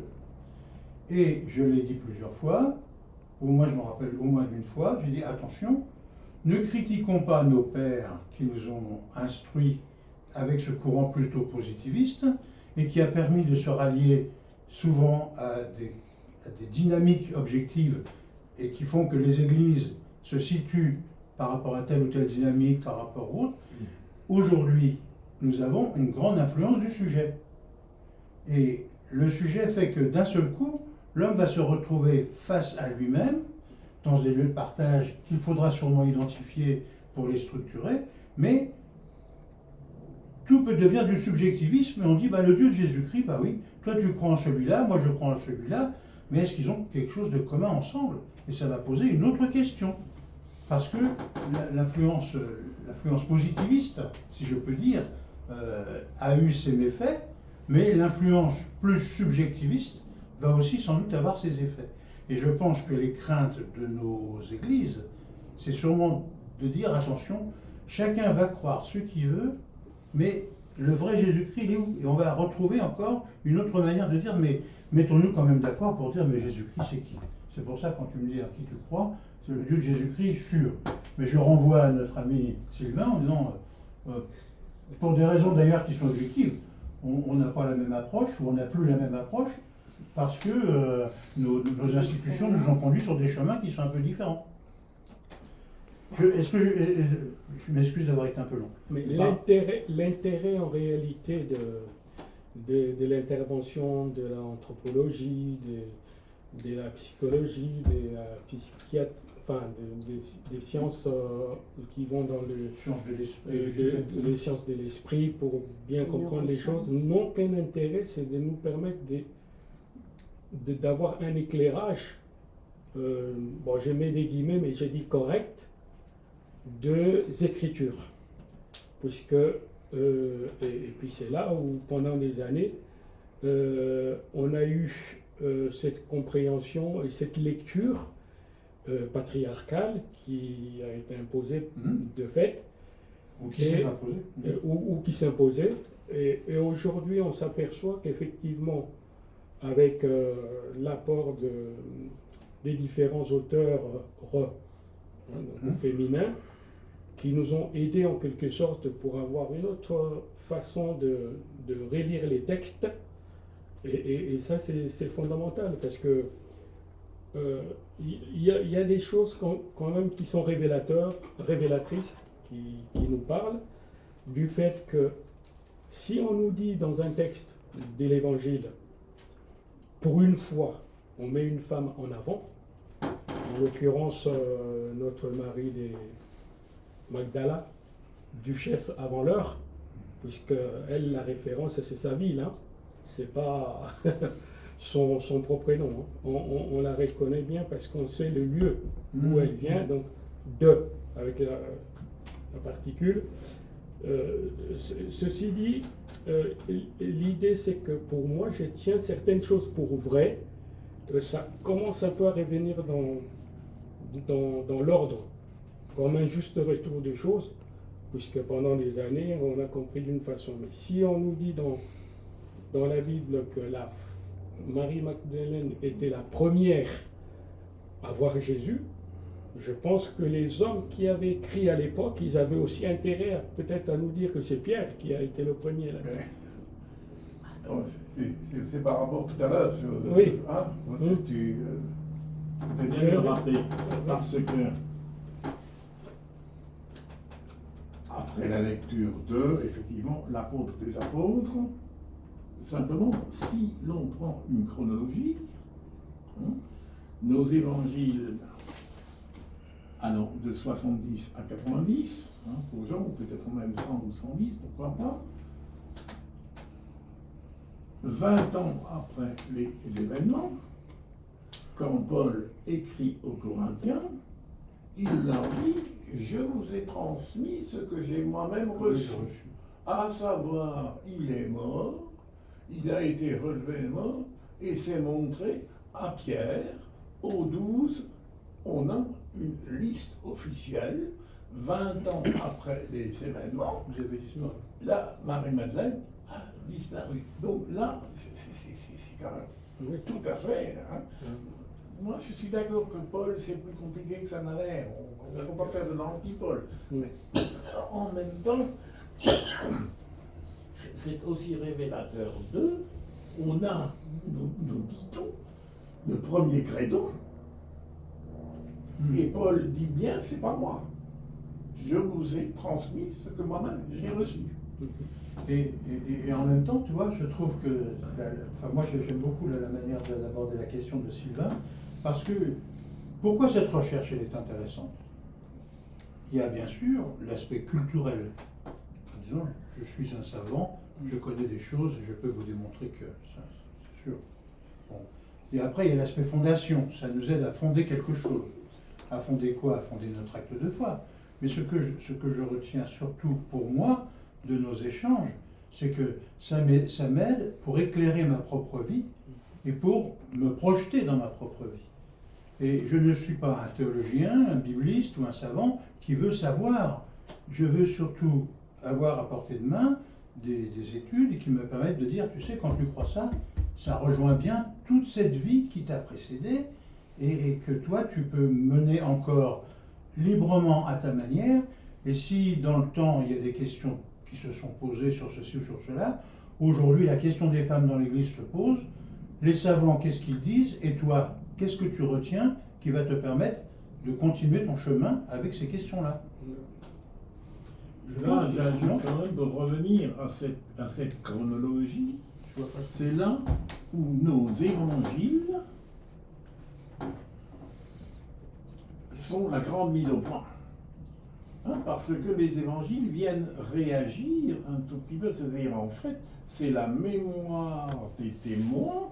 Et je l'ai dit plusieurs fois, au moins je me rappelle au moins d'une fois, j'ai dit attention, ne critiquons pas nos pères qui nous ont instruits avec ce courant plutôt positiviste et qui a permis de se rallier souvent à des dynamiques objectives et qui font que les églises se situent par rapport à telle ou telle dynamique, par rapport à autre. Aujourd'hui, nous avons une grande influence du sujet. Et le sujet fait que d'un seul coup, l'homme va se retrouver face à lui-même, dans des lieux de partage qu'il faudra sûrement identifier pour les structurer, mais tout peut devenir du subjectivisme et on dit le Dieu de Jésus-Christ, oui, toi tu crois en celui-là, moi je crois en celui-là, mais est-ce qu'ils ont quelque chose de commun ensemble? Et ça va poser une autre question. Parce que l'influence positiviste, si je peux dire, a eu ses méfaits, mais l'influence plus subjectiviste va aussi sans doute avoir ses effets. Et je pense que les craintes de nos églises, c'est sûrement de dire, attention, chacun va croire ce qu'il veut, mais le vrai Jésus-Christ, il est où? Et on va retrouver encore une autre manière de dire, mais mettons-nous quand même d'accord pour dire, mais Jésus-Christ, c'est qui? C'est pour ça, quand tu me dis à qui tu crois, c'est le Dieu de Jésus-Christ, sûr. Mais je renvoie à notre ami Sylvain en disant, pour des raisons d'ailleurs qui sont objectives, on n'a pas la même approche, ou on n'a plus la même approche, parce que nos institutions nous ont conduits sur des chemins qui sont un peu différents. Je m'excuse d'avoir été un peu long. Mais l'intérêt en réalité de l'intervention de l'anthropologie, de la psychologie, de la psychiatrie, enfin des sciences qui vont dans les sciences de l'esprit pour bien comprendre les choses, n'ont qu'un intérêt, c'est de nous permettre d'avoir un éclairage, je mets des guillemets, mais je dis correct, des Écritures. Puisque, et puis c'est là où pendant des années, on a eu cette compréhension et cette lecture patriarcale qui a été imposée de fait. Ou qui s'est imposée. Ou qui s'imposait. Et aujourd'hui, on s'aperçoit qu'effectivement, avec l'apport des différents auteurs féminins, qui nous ont aidés en quelque sorte pour avoir une autre façon de relire les textes. Et ça, c'est fondamental, parce que y a des choses quand même qui sont révélatrices, qui nous parlent du fait que si on nous dit dans un texte de l'Évangile, pour une fois, on met une femme en avant. En l'occurrence, notre Marie des Magdala, duchesse avant l'heure, puisque elle, la référence, c'est sa ville, hein. C'est pas son propre nom. Hein. On la reconnaît bien parce qu'on sait le lieu où elle vient, donc de, avec la particule. Ceci dit, l'idée c'est que pour moi, je tiens certaines choses pour vraies. Ça commence un peu à revenir dans l'ordre, comme un juste retour des choses, puisque pendant des années, on a compris d'une façon. Mais si on nous dit dans la Bible que Marie-Magdalène était la première à voir Jésus, je pense que les hommes qui avaient écrit à l'époque, ils avaient aussi intérêt peut-être à nous dire que c'est Pierre qui a été le premier là. C'est par rapport tout à l'heure sur. Oui. Hein, tu fais bien le rappeler. Parce que après la lecture de, effectivement, l'apôtre des apôtres, simplement, si l'on prend une chronologie, hein, nos évangiles allant de 70 à 90, hein, pour Jean, ou peut-être même 100 ou 110, pourquoi pas, 20 ans après les événements, quand Paul écrit aux Corinthiens, il leur dit « Je vous ai transmis ce que j'ai moi-même reçu. » À savoir, il est mort, il a été relevé mort, et s'est montré à Pierre, aux 12, on a une liste officielle, 20 ans après les événements, là, Marie-Madeleine a disparu. Donc là, c'est quand même tout à fait. Hein. Moi, je suis d'accord que Paul, c'est plus compliqué que ça n'a l'air. On ne faut pas faire de l'anti-Paul. Mais en même temps, c'est aussi révélateur d'eux. On a, nous dit-on, le premier credo. Et Paul dit bien, c'est pas moi. Je vous ai transmis ce que moi-même j'ai reçu. Et en même temps, tu vois, je trouve que, moi j'aime beaucoup la manière d'aborder la question de Sylvain, parce que pourquoi cette recherche elle est intéressante? Il y a bien sûr l'aspect culturel. Disons, je suis un savant, je connais des choses, je peux vous démontrer que ça, c'est sûr. Bon. Et après, il y a l'aspect fondation, ça nous aide à fonder quelque chose. À fonder quoi? À fonder notre acte de foi. Mais ce que je retiens surtout pour moi de nos échanges, c'est que ça m'aide pour éclairer ma propre vie et pour me projeter dans ma propre vie. Et je ne suis pas un théologien, un bibliste ou un savant qui veut savoir. Je veux surtout avoir à portée de main des études qui me permettent de dire, tu sais, quand tu crois ça, ça rejoint bien toute cette vie qui t'a précédé et que toi, tu peux mener encore librement à ta manière. Et si dans le temps, il y a des questions qui se sont posées sur ceci ou sur cela, aujourd'hui, la question des femmes dans l'Église se pose. Les savants, qu'est-ce qu'ils disent? Et toi, qu'est-ce que tu retiens qui va te permettre de continuer ton chemin avec ces questions-là? Là, j'ajoute quand même de revenir à cette chronologie. C'est là où nos évangiles sont la grande mise au point. Hein, parce que les évangiles viennent réagir un tout petit peu, c'est-à-dire en fait, c'est la mémoire des témoins,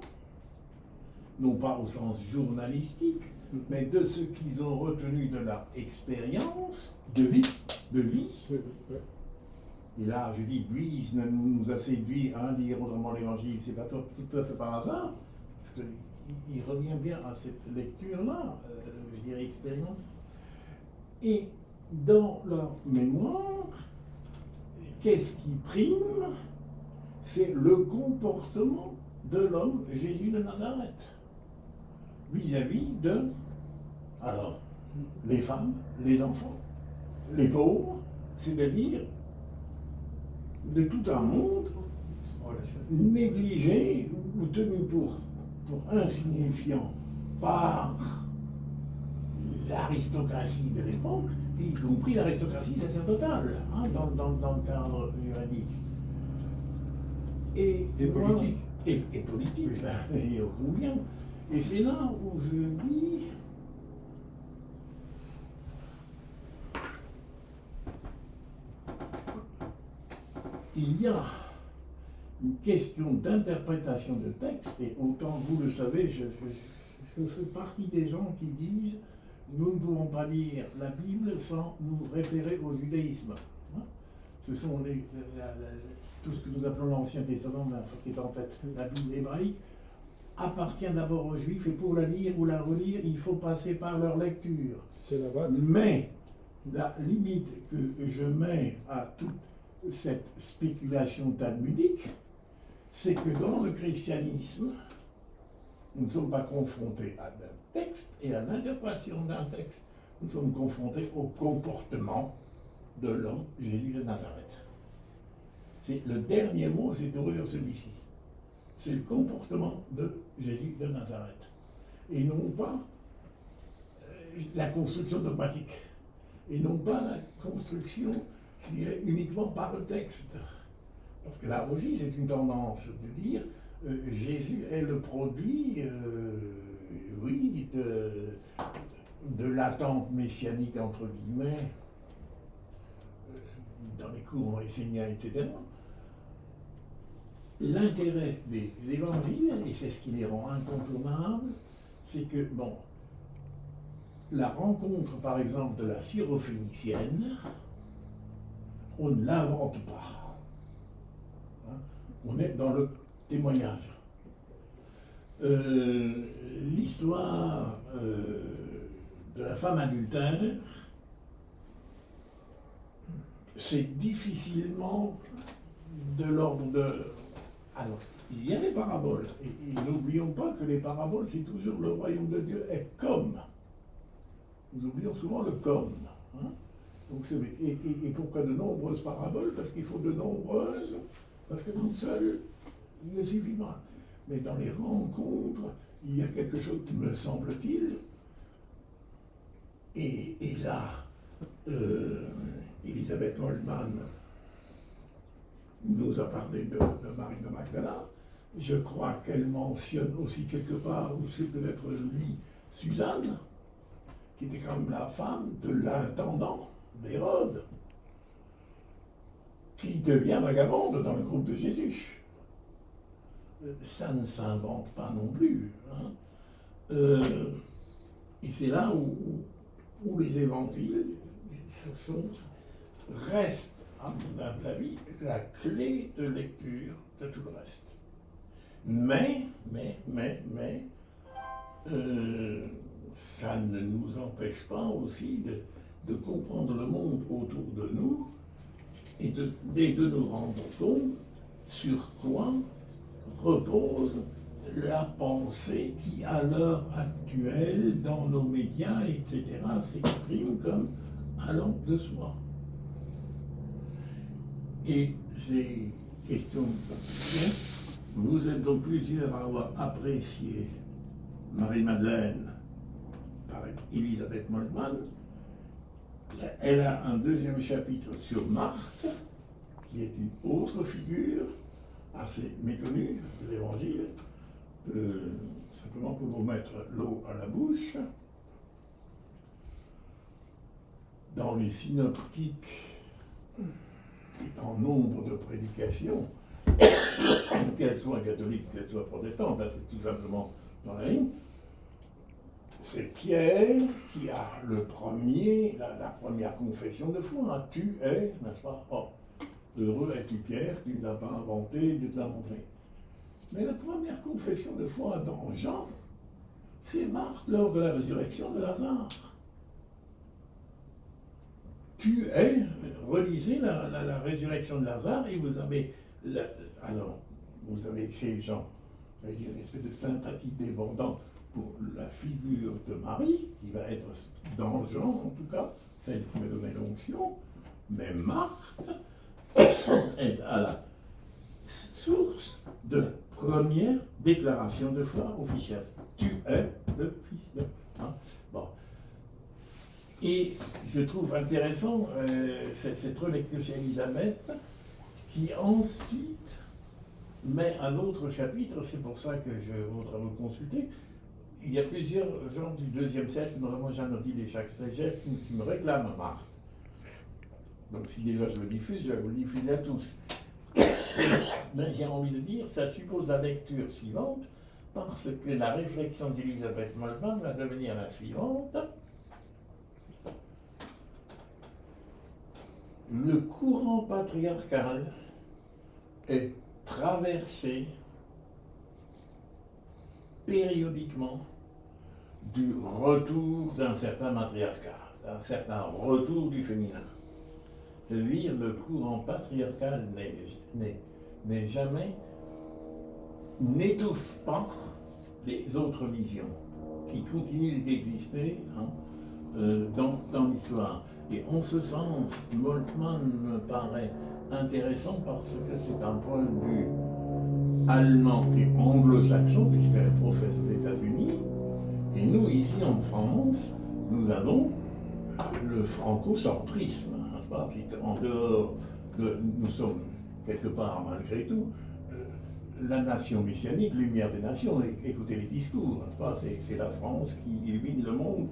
non pas au sens journalistique, mais de ce qu'ils ont retenu de leur expérience de vie. Et là, je dis, Buise nous a séduit à lire autrement l'évangile, c'est pas tout à fait par hasard, parce qu'il revient bien à cette lecture-là, je dirais expérimentale. Et dans leur mémoire, qu'est-ce qui prime? C'est le comportement de l'homme Jésus de Nazareth vis-à-vis de, alors, les femmes, les enfants, les pauvres, c'est-à-dire de tout un monde négligé ou tenu pour insignifiant par l'aristocratie de l'époque, y compris l'aristocratie sacerdotale, hein, dans le cadre juridique. Et politique. Et politique, et au combien. Et c'est là où je dis, il y a une question d'interprétation de texte, et autant vous le savez, je fais partie des gens qui disent nous ne pouvons pas lire la Bible sans nous référer au judaïsme. Ce sont tout ce que nous appelons l'Ancien Testament, mais qui est en fait la Bible hébraïque, appartient d'abord aux Juifs, et pour la lire ou la relire, il faut passer par leur lecture. C'est la base. Mais la limite que je mets à toute cette spéculation talmudique, c'est que dans le christianisme, nous ne sommes pas confrontés à un texte et à l'interprétation d'un texte. Nous sommes confrontés au comportement de l'homme, Jésus de Nazareth. C'est le dernier mot, c'est toujours celui-ci. C'est le comportement de Jésus de Nazareth. Et non pas la construction dogmatique. Et non pas la construction, je dirais, uniquement par le texte. Parce que là aussi, c'est une tendance de dire Jésus est le produit, oui, de l'attente messianique, entre guillemets, dans les courants esséniens, etc. L'intérêt des évangiles, et c'est ce qui les rend incontournables, c'est que, bon, la rencontre, par exemple, de la syrophénicienne, on ne l'invente pas. Hein? On est dans le témoignage. L'histoire de la femme adultère, c'est difficilement de l'ordre de... Alors, il y a des paraboles, et n'oublions pas que les paraboles, c'est toujours le royaume de Dieu est comme. Nous oublions souvent le comme. Hein? Donc, et pourquoi de nombreuses paraboles? Parce qu'il faut de nombreuses, parce que une seule ne suffit pas. Mais dans les rencontres, il y a quelque chose qui me semble-t-il, et là, Elisabeth Mollmann nous a parlé de Marie de Magdala. Je crois qu'elle mentionne aussi quelque part, ou c'est peut-être lui, Suzanne, qui était quand même la femme de l'intendant d'Hérode, qui devient vagabonde dans le groupe de Jésus. Ça ne s'invente pas non plus. Hein. Et c'est là où les évangiles restent, à mon humble avis, la clé de lecture de tout le reste. Mais, ça ne nous empêche pas aussi de comprendre le monde autour de nous et de nous rendre compte sur quoi repose la pensée qui, à l'heure actuelle, dans nos médias, etc., s'exprime comme allant de soi. Et ces questions, vous êtes donc plusieurs à avoir apprécié Marie-Madeleine par Elisabeth Mollmann. Elle a un deuxième chapitre sur Marthe, qui est une autre figure assez méconnue de l'Évangile. Simplement pour vous mettre l'eau à la bouche. Dans les synoptiques, et en nombre de prédications, qu'elles soient catholiques, qu'elles soient protestantes, hein, c'est tout simplement dans la ligne, c'est Pierre qui a la première confession de foi. Tu es, n'est-ce pas? Oh, heureux es-tu Pierre, tu ne l'as pas inventé, Dieu te l'a montré. Mais la première confession de foi dans Jean, c'est Marthe lors de la résurrection de Lazare. Tu es, relisez la résurrection de Lazare et vous avez, vous avez chez Jean, je vais dire, une espèce de sympathie débordante pour la figure de Marie, qui va être dans Jean en tout cas, celle qui va donner l'onction, mais Marthe est à la source de la première déclaration de foi officielle. Tu es le Fils de... Hein? Bon. Et je trouve intéressant cette relecture chez Elisabeth, qui ensuite met un autre chapitre, c'est pour ça que je voudrais vous consulter, il y a plusieurs gens du IIe siècle, notamment Jean-Odile et Jacques Steiger, qui me réclament Marx. Donc si déjà je le diffuse, je vous le diffuse à tous. Mais j'ai envie de dire, ça suppose la lecture suivante, parce que la réflexion d'Elisabeth Moltmann va devenir la suivante. Le courant patriarcal est traversé périodiquement du retour d'un certain matriarcat, d'un certain retour du féminin. C'est-à-dire le courant patriarcal n'étouffe pas les autres visions qui continuent d'exister dans l'histoire. Et en ce sens, Moltmann me paraît intéressant parce que c'est un point de vue allemand et anglo-saxon, puisqu'elle professe aux États-Unis. Et nous, ici en France, nous avons le franco-centrisme. En dehors, nous sommes quelque part, malgré tout, la nation messianique, lumière des nations. Écoutez les discours, c'est la France qui illumine le monde.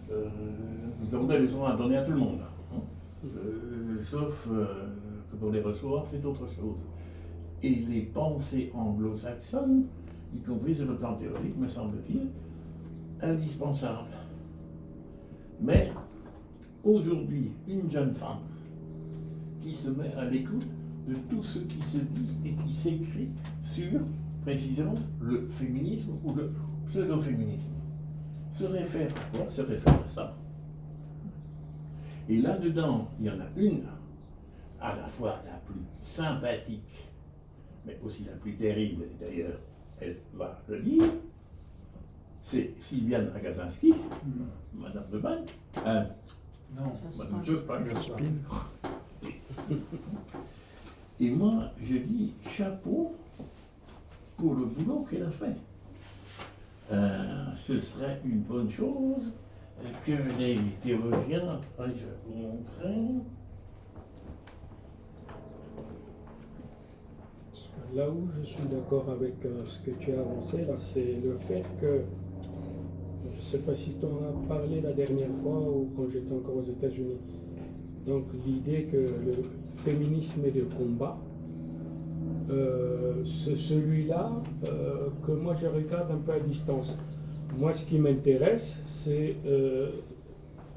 Nous avons des leçons à donner à tout le monde, sauf que pour les recevoir, c'est autre chose. Et les pensées anglo-saxonnes, y compris sur le plan théorique, me semble-t-il, indispensables. Mais aujourd'hui, une jeune femme qui se met à l'écoute de tout ce qui se dit et qui s'écrit sur, précisément, le féminisme ou le pseudo-féminisme, se réfère à quoi? Se réfère à ça. Et là-dedans, il y en a une, à la fois la plus sympathique, mais aussi la plus terrible, et d'ailleurs, elle va le dire, c'est Sylviane Agacinski, Madame de Bâle. Non, Madame Jospin. Et moi, je dis chapeau pour le boulot qu'elle a fait. Ce serait une bonne chose que les théologiens, je vais vous montrer. Là où je suis d'accord avec ce que tu as avancé, là, c'est le fait que, je ne sais pas si tu en as parlé la dernière fois ou quand j'étais encore aux États-Unis, donc l'idée que le féminisme est de combat, c'est celui-là que moi je regarde un peu à distance. Moi, ce qui m'intéresse, c'est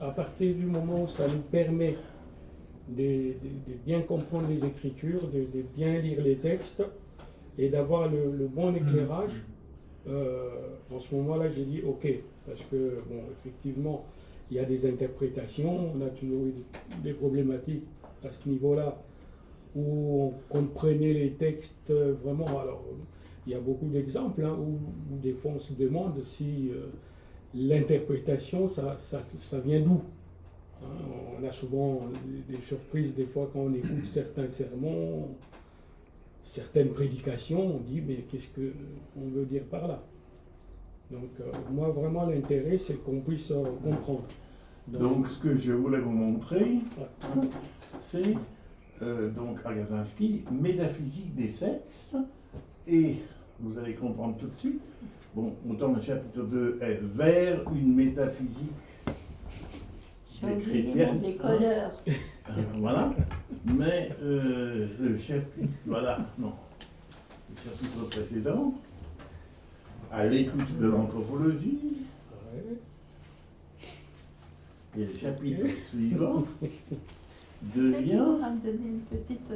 à partir du moment où ça nous permet de bien comprendre les Écritures, de bien lire les textes et d'avoir le bon éclairage. En ce moment-là, j'ai dit OK, parce que, bon, effectivement, il y a des interprétations, on a toujours eu des problématiques à ce niveau-là, où on comprenait les textes vraiment. Alors, il y a beaucoup d'exemples où des fois on se demande si l'interprétation, ça vient d'où. On a souvent des surprises des fois quand on écoute certains sermons, certaines prédications, on dit mais qu'est-ce qu'on veut dire par là? Donc moi vraiment l'intérêt c'est qu'on puisse comprendre. Donc ce que je voulais vous montrer, c'est donc Agacinski, métaphysique des sexes, et vous allez comprendre tout de suite, bon, autant le chapitre 2 est vers une métaphysique des chrétiennes, des codeurs. voilà, mais le chapitre, voilà, non, le chapitre précédent, à l'écoute de l'anthropologie, et le chapitre suivant C'est qui devient va me donner une petite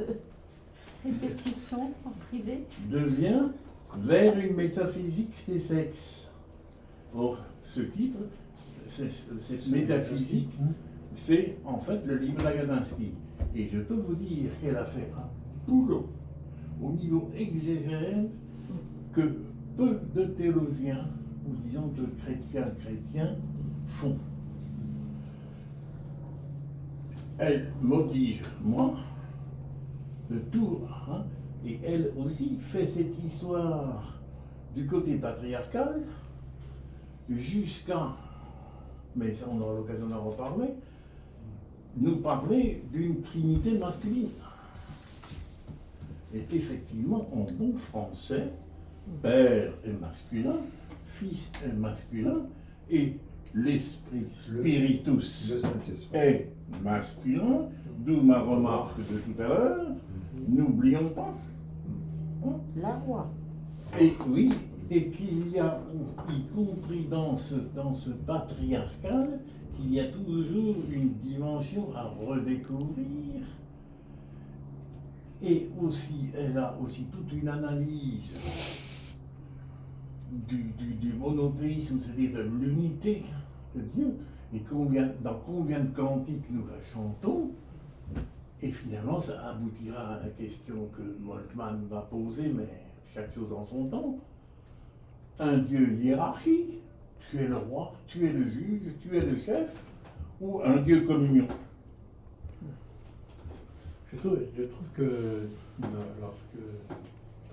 répétition en privé. devient vers une métaphysique des sexes. Or, ce titre, cette métaphysique, c'est en fait le livre d'Agacinski. Et je peux vous dire qu'elle a fait un boulot au niveau exégèse que peu de théologiens, ou disons de chrétiens font. Elle m'oblige, moi, de tout, et elle aussi fait cette histoire du côté patriarcal jusqu'à, mais ça on aura l'occasion d'en reparler, nous parler d'une trinité masculine. Et effectivement, en bon français, père est masculin, Fils est masculin et l'esprit Le spiritus Saint-Esprit. est masculin, d'où ma remarque de tout à l'heure. N'oublions pas. La roi. Et oui, et qu'il y a, y compris dans ce patriarcal, qu'il y a toujours une dimension à redécouvrir. Et aussi, elle a aussi toute une analyse du monothéisme, c'est-à-dire de l'unité de Dieu, et dans combien de cantiques nous la chantons. Et finalement, ça aboutira à la question que Moltmann va poser, mais chaque chose en son temps. Un Dieu hiérarchique, tu es le roi, tu es le juge, tu es le chef, ou un Dieu communion. Je trouve que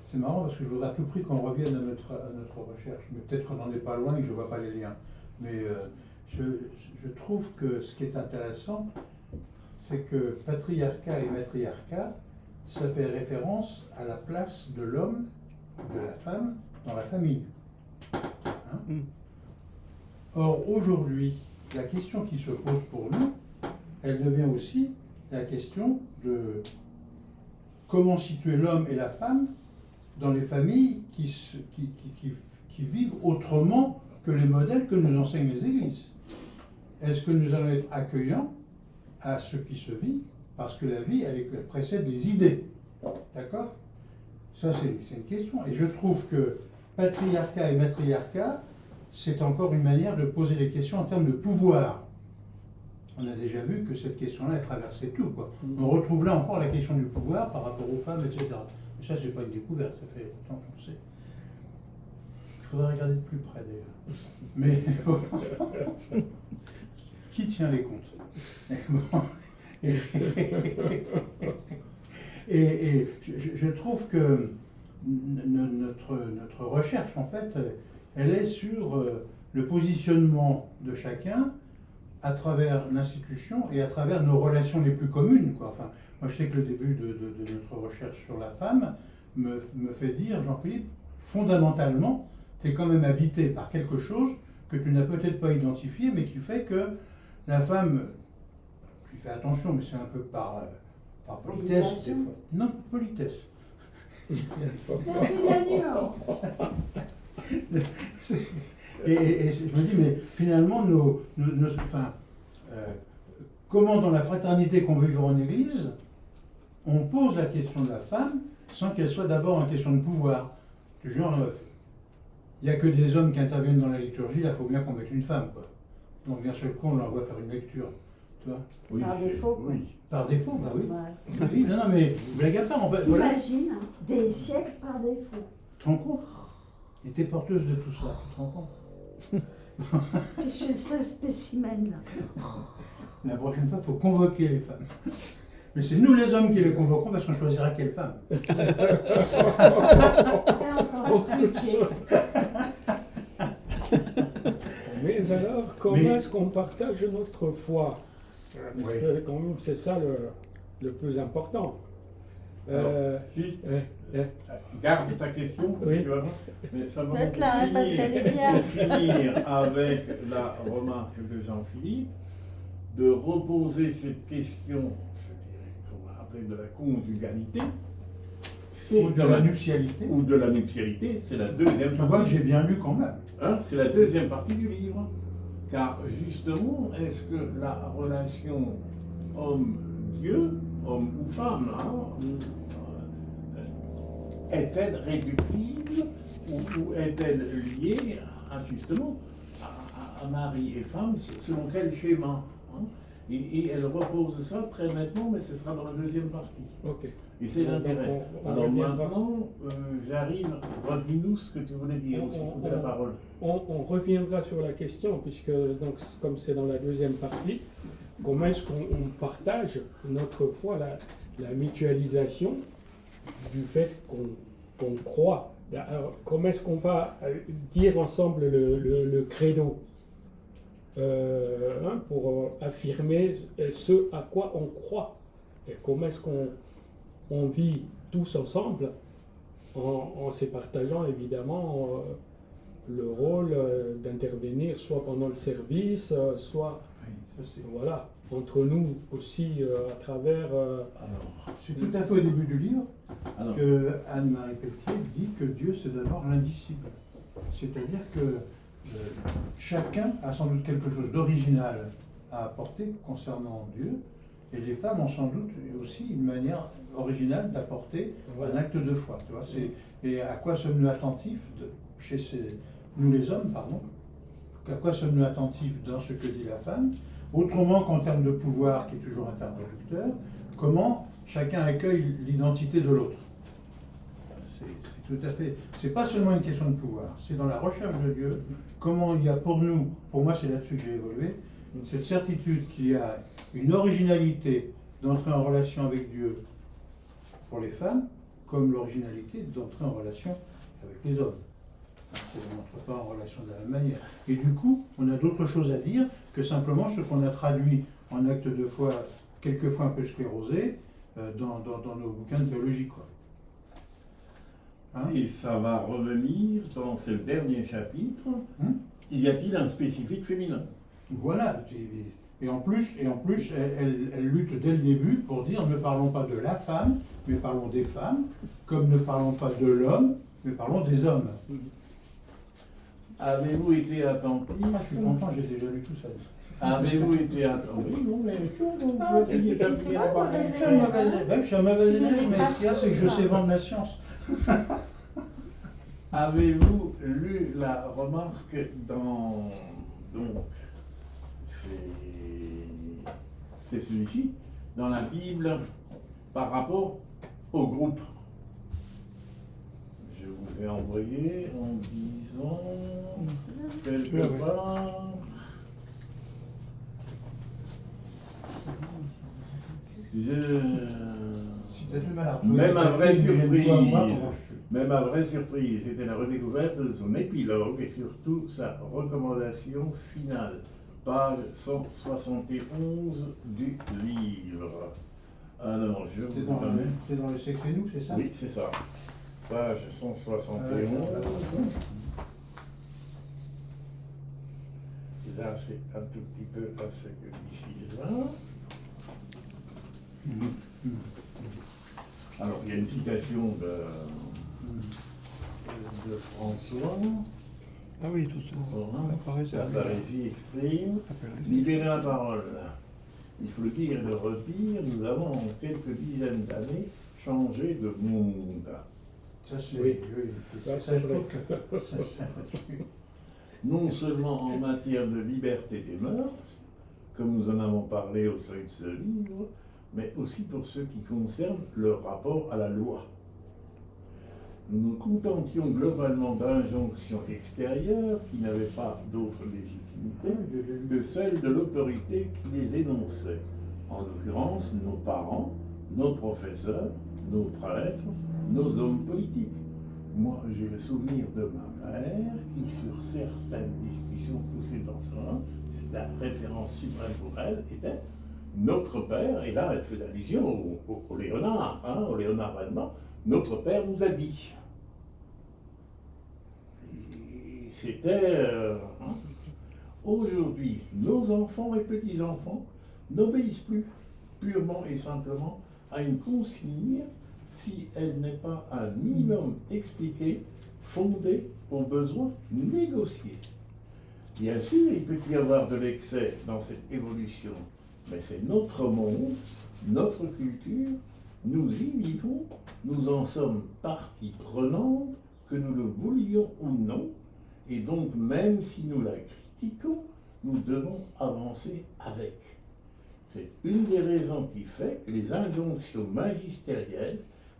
c'est marrant parce que je voudrais à tout prix qu'on revienne à notre recherche, mais peut-être qu'on n'en est pas loin et que je ne vois pas les liens. Mais je trouve que ce qui est intéressant, c'est que patriarcat et matriarcat, ça fait référence à la place de l'homme ou de la femme dans la famille. Hein? Or, aujourd'hui, la question qui se pose pour nous, elle devient aussi la question de comment situer l'homme et la femme dans les familles qui vivent autrement que les modèles que nous enseignent les églises. Est-ce que nous allons être accueillants à ce qui se vit, parce que la vie, elle précède les idées. D'accord? Ça, c'est une question. Et je trouve que patriarcat et matriarcat, c'est encore une manière de poser des questions en termes de pouvoir. On a déjà vu que cette question-là, elle traversait tout, quoi. On retrouve là encore la question du pouvoir par rapport aux femmes, etc. Mais ça, c'est pas une découverte, ça fait longtemps qu'on le sait. Il faudrait regarder de plus près, d'ailleurs. Mais qui tient les comptes? Et je trouve que notre recherche, en fait, elle est sur le positionnement de chacun à travers l'institution et à travers nos relations les plus communes, quoi. Enfin, moi, je sais que le début de notre recherche sur la femme me fait dire, Jean-Philippe, fondamentalement, tu es quand même habité par quelque chose que tu n'as peut-être pas identifié, mais qui fait que la femme, tu fais attention, mais c'est un peu par politesse des fois. Non, politesse. C'est la nuance. Et je me dis, mais finalement, comment dans la fraternité qu'on vit en Église, on pose la question de la femme sans qu'elle soit d'abord une question de pouvoir. Du genre, il n'y a que des hommes qui interviennent dans la liturgie, là, il faut bien qu'on mette une femme, quoi. Donc d'un seul coup, on l'envoie faire une lecture. Tu vois? Oui, Par défaut, quoi. oui. Par défaut, bah oui. Ouais. Oui, non, mais blague à part, en fait. Voilà. Imagine, hein, des siècles par défaut. Tu te rends compte? Et t'es porteuse de tout ça, tu te rends compte? Je suis le seul spécimen, là. La prochaine fois, il faut convoquer les femmes. Mais c'est nous les hommes qui les convoquerons parce qu'on choisira quelle femme. C'est encore compliqué. Mais alors, comment est-ce qu'on partage notre foi? Parce que quand même, c'est ça le plus important. Fils, eh. garde ta question, Oui. tu vois, mais simplement D'être là, hein, parce qu'elle est bien. pour finir avec la remarque de Jean-Philippe, de reposer cette question, je dirais qu'on va appeler de la conjugalité, c'est Ou de la nuptialité. ou de la nuptialité, c'est la deuxième Tu vois que partie. j'ai bien lu quand même. Hein, c'est la deuxième partie du livre. Car justement, est-ce que la relation homme-dieu, homme ou femme, est-elle réductible ou est-elle liée justement à mari et femme, selon quel schéma, hein? Et elle repose ça très nettement, mais ce sera dans la deuxième partie. Ok. Et c'est l'intérêt. On Alors reviendra. maintenant, j'arrive, redis-nous ce que tu voulais dire, je t'ai la parole. On reviendra sur la question, puisque donc, comme c'est dans la deuxième partie, comment est-ce qu'on partage notre foi, la mutualisation du fait qu'on croit. Alors, comment est-ce qu'on va dire ensemble le credo pour affirmer ce à quoi on croit, et comment est-ce qu'on vit tous ensemble en se partageant évidemment le rôle d'intervenir soit pendant le service, soit Oui, ça c'est. voilà, entre nous aussi à travers. Alors, C'est tout à fait au début du livre alors, que Anne-Marie Pelletier dit que Dieu c'est d'abord l'indicible. C'est-à-dire que chacun a sans doute quelque chose d'original à apporter concernant Dieu, et les femmes ont sans doute aussi une manière originale d'apporter un acte de foi. Tu vois, et à quoi sommes-nous attentifs nous les hommes, pardon, à quoi sommes-nous attentifs dans ce que dit la femme, autrement qu'en termes de pouvoir, qui est toujours un terme réducteur, comment chacun accueille l'identité de l'autre. C'est tout à fait. C'est pas seulement une question de pouvoir, c'est dans la recherche de Dieu, comment il y a pour nous, pour moi c'est là-dessus que j'ai évolué, cette certitude qu'il y a une originalité d'entrer en relation avec Dieu pour les femmes, comme l'originalité d'entrer en relation avec les hommes. On n'entre pas en relation de la même manière. Et du coup, on a d'autres choses à dire que simplement ce qu'on a traduit en acte de foi, quelquefois un peu sclérosé, dans nos bouquins de théologie, quoi. Hein? et ça va revenir dans ce dernier chapitre. Y a-t-il un spécifique féminin? Voilà. Et en plus, elle lutte dès le début pour dire ne parlons pas de la femme, mais parlons des femmes, comme ne parlons pas de l'homme, mais parlons des hommes. Avez-vous été attentif? Ah, je suis content, j'ai déjà lu tout ça. Avez-vous été attentif? Oui, non, mais Ah, ça finira par Je suis un mauvais élève, je suis un mauvais élève, mais ce qu'il y a, c'est que je sais vendre la science. Avez-vous lu la remarque dans... Donc, c'est celui-ci, dans la Bible, par rapport au groupe. Je vous ai envoyé en disant quelque part... Si t'as du mal à retrouver Même le à vraie papier, mais j'ai le doigt à moi surprise, pour- même à vraie surprise, c'était la redécouverte de son épilogue et surtout sa recommandation finale, page 171 du livre. Alors, je C'est vous dans, donne... c'est dans le sexe et nous, c'est ça? Oui, c'est ça. Page 171. Là, c'est un tout petit peu à ce que dit là. Alors, il y a une citation de François. Ah oui, tout ça. Voilà. Apparaît, La Parisie exprime libérer la parole. Il faut le dire et le redire, nous avons en quelques dizaines d'années changé de monde. Ça, c'est. Oui. Ça, Ça, je c'est trouve vrai. que. ça, Non seulement en matière de liberté des mœurs, comme nous en avons parlé au seuil de ce livre, mais aussi pour ce qui concerne le rapport à la loi. Nous nous contentions globalement d'injonctions extérieures qui n'avaient pas d'autre légitimité que celle de l'autorité qui les énonçait, en l'occurrence nos parents, nos professeurs, nos prêtres, nos hommes politiques. Moi, j'ai le souvenir de ma mère qui, sur certaines discussions poussées dans ça, c'est la référence suprême pour elle, était notre Père, et là elle faisait allusion au Léonard, au Léonard allemand, notre Père nous a dit. Et c'était... Aujourd'hui, nos enfants et petits-enfants n'obéissent plus purement et simplement à une consigne si elle n'est pas un minimum expliquée, fondée aux besoins négociés. Bien sûr, il peut y avoir de l'excès dans cette évolution, mais c'est notre monde, notre culture, nous y vivons, nous en sommes partie prenante, que nous le voulions ou non, et donc même si nous la critiquons, nous devons avancer avec. C'est une des raisons qui fait que les injonctions magistérielles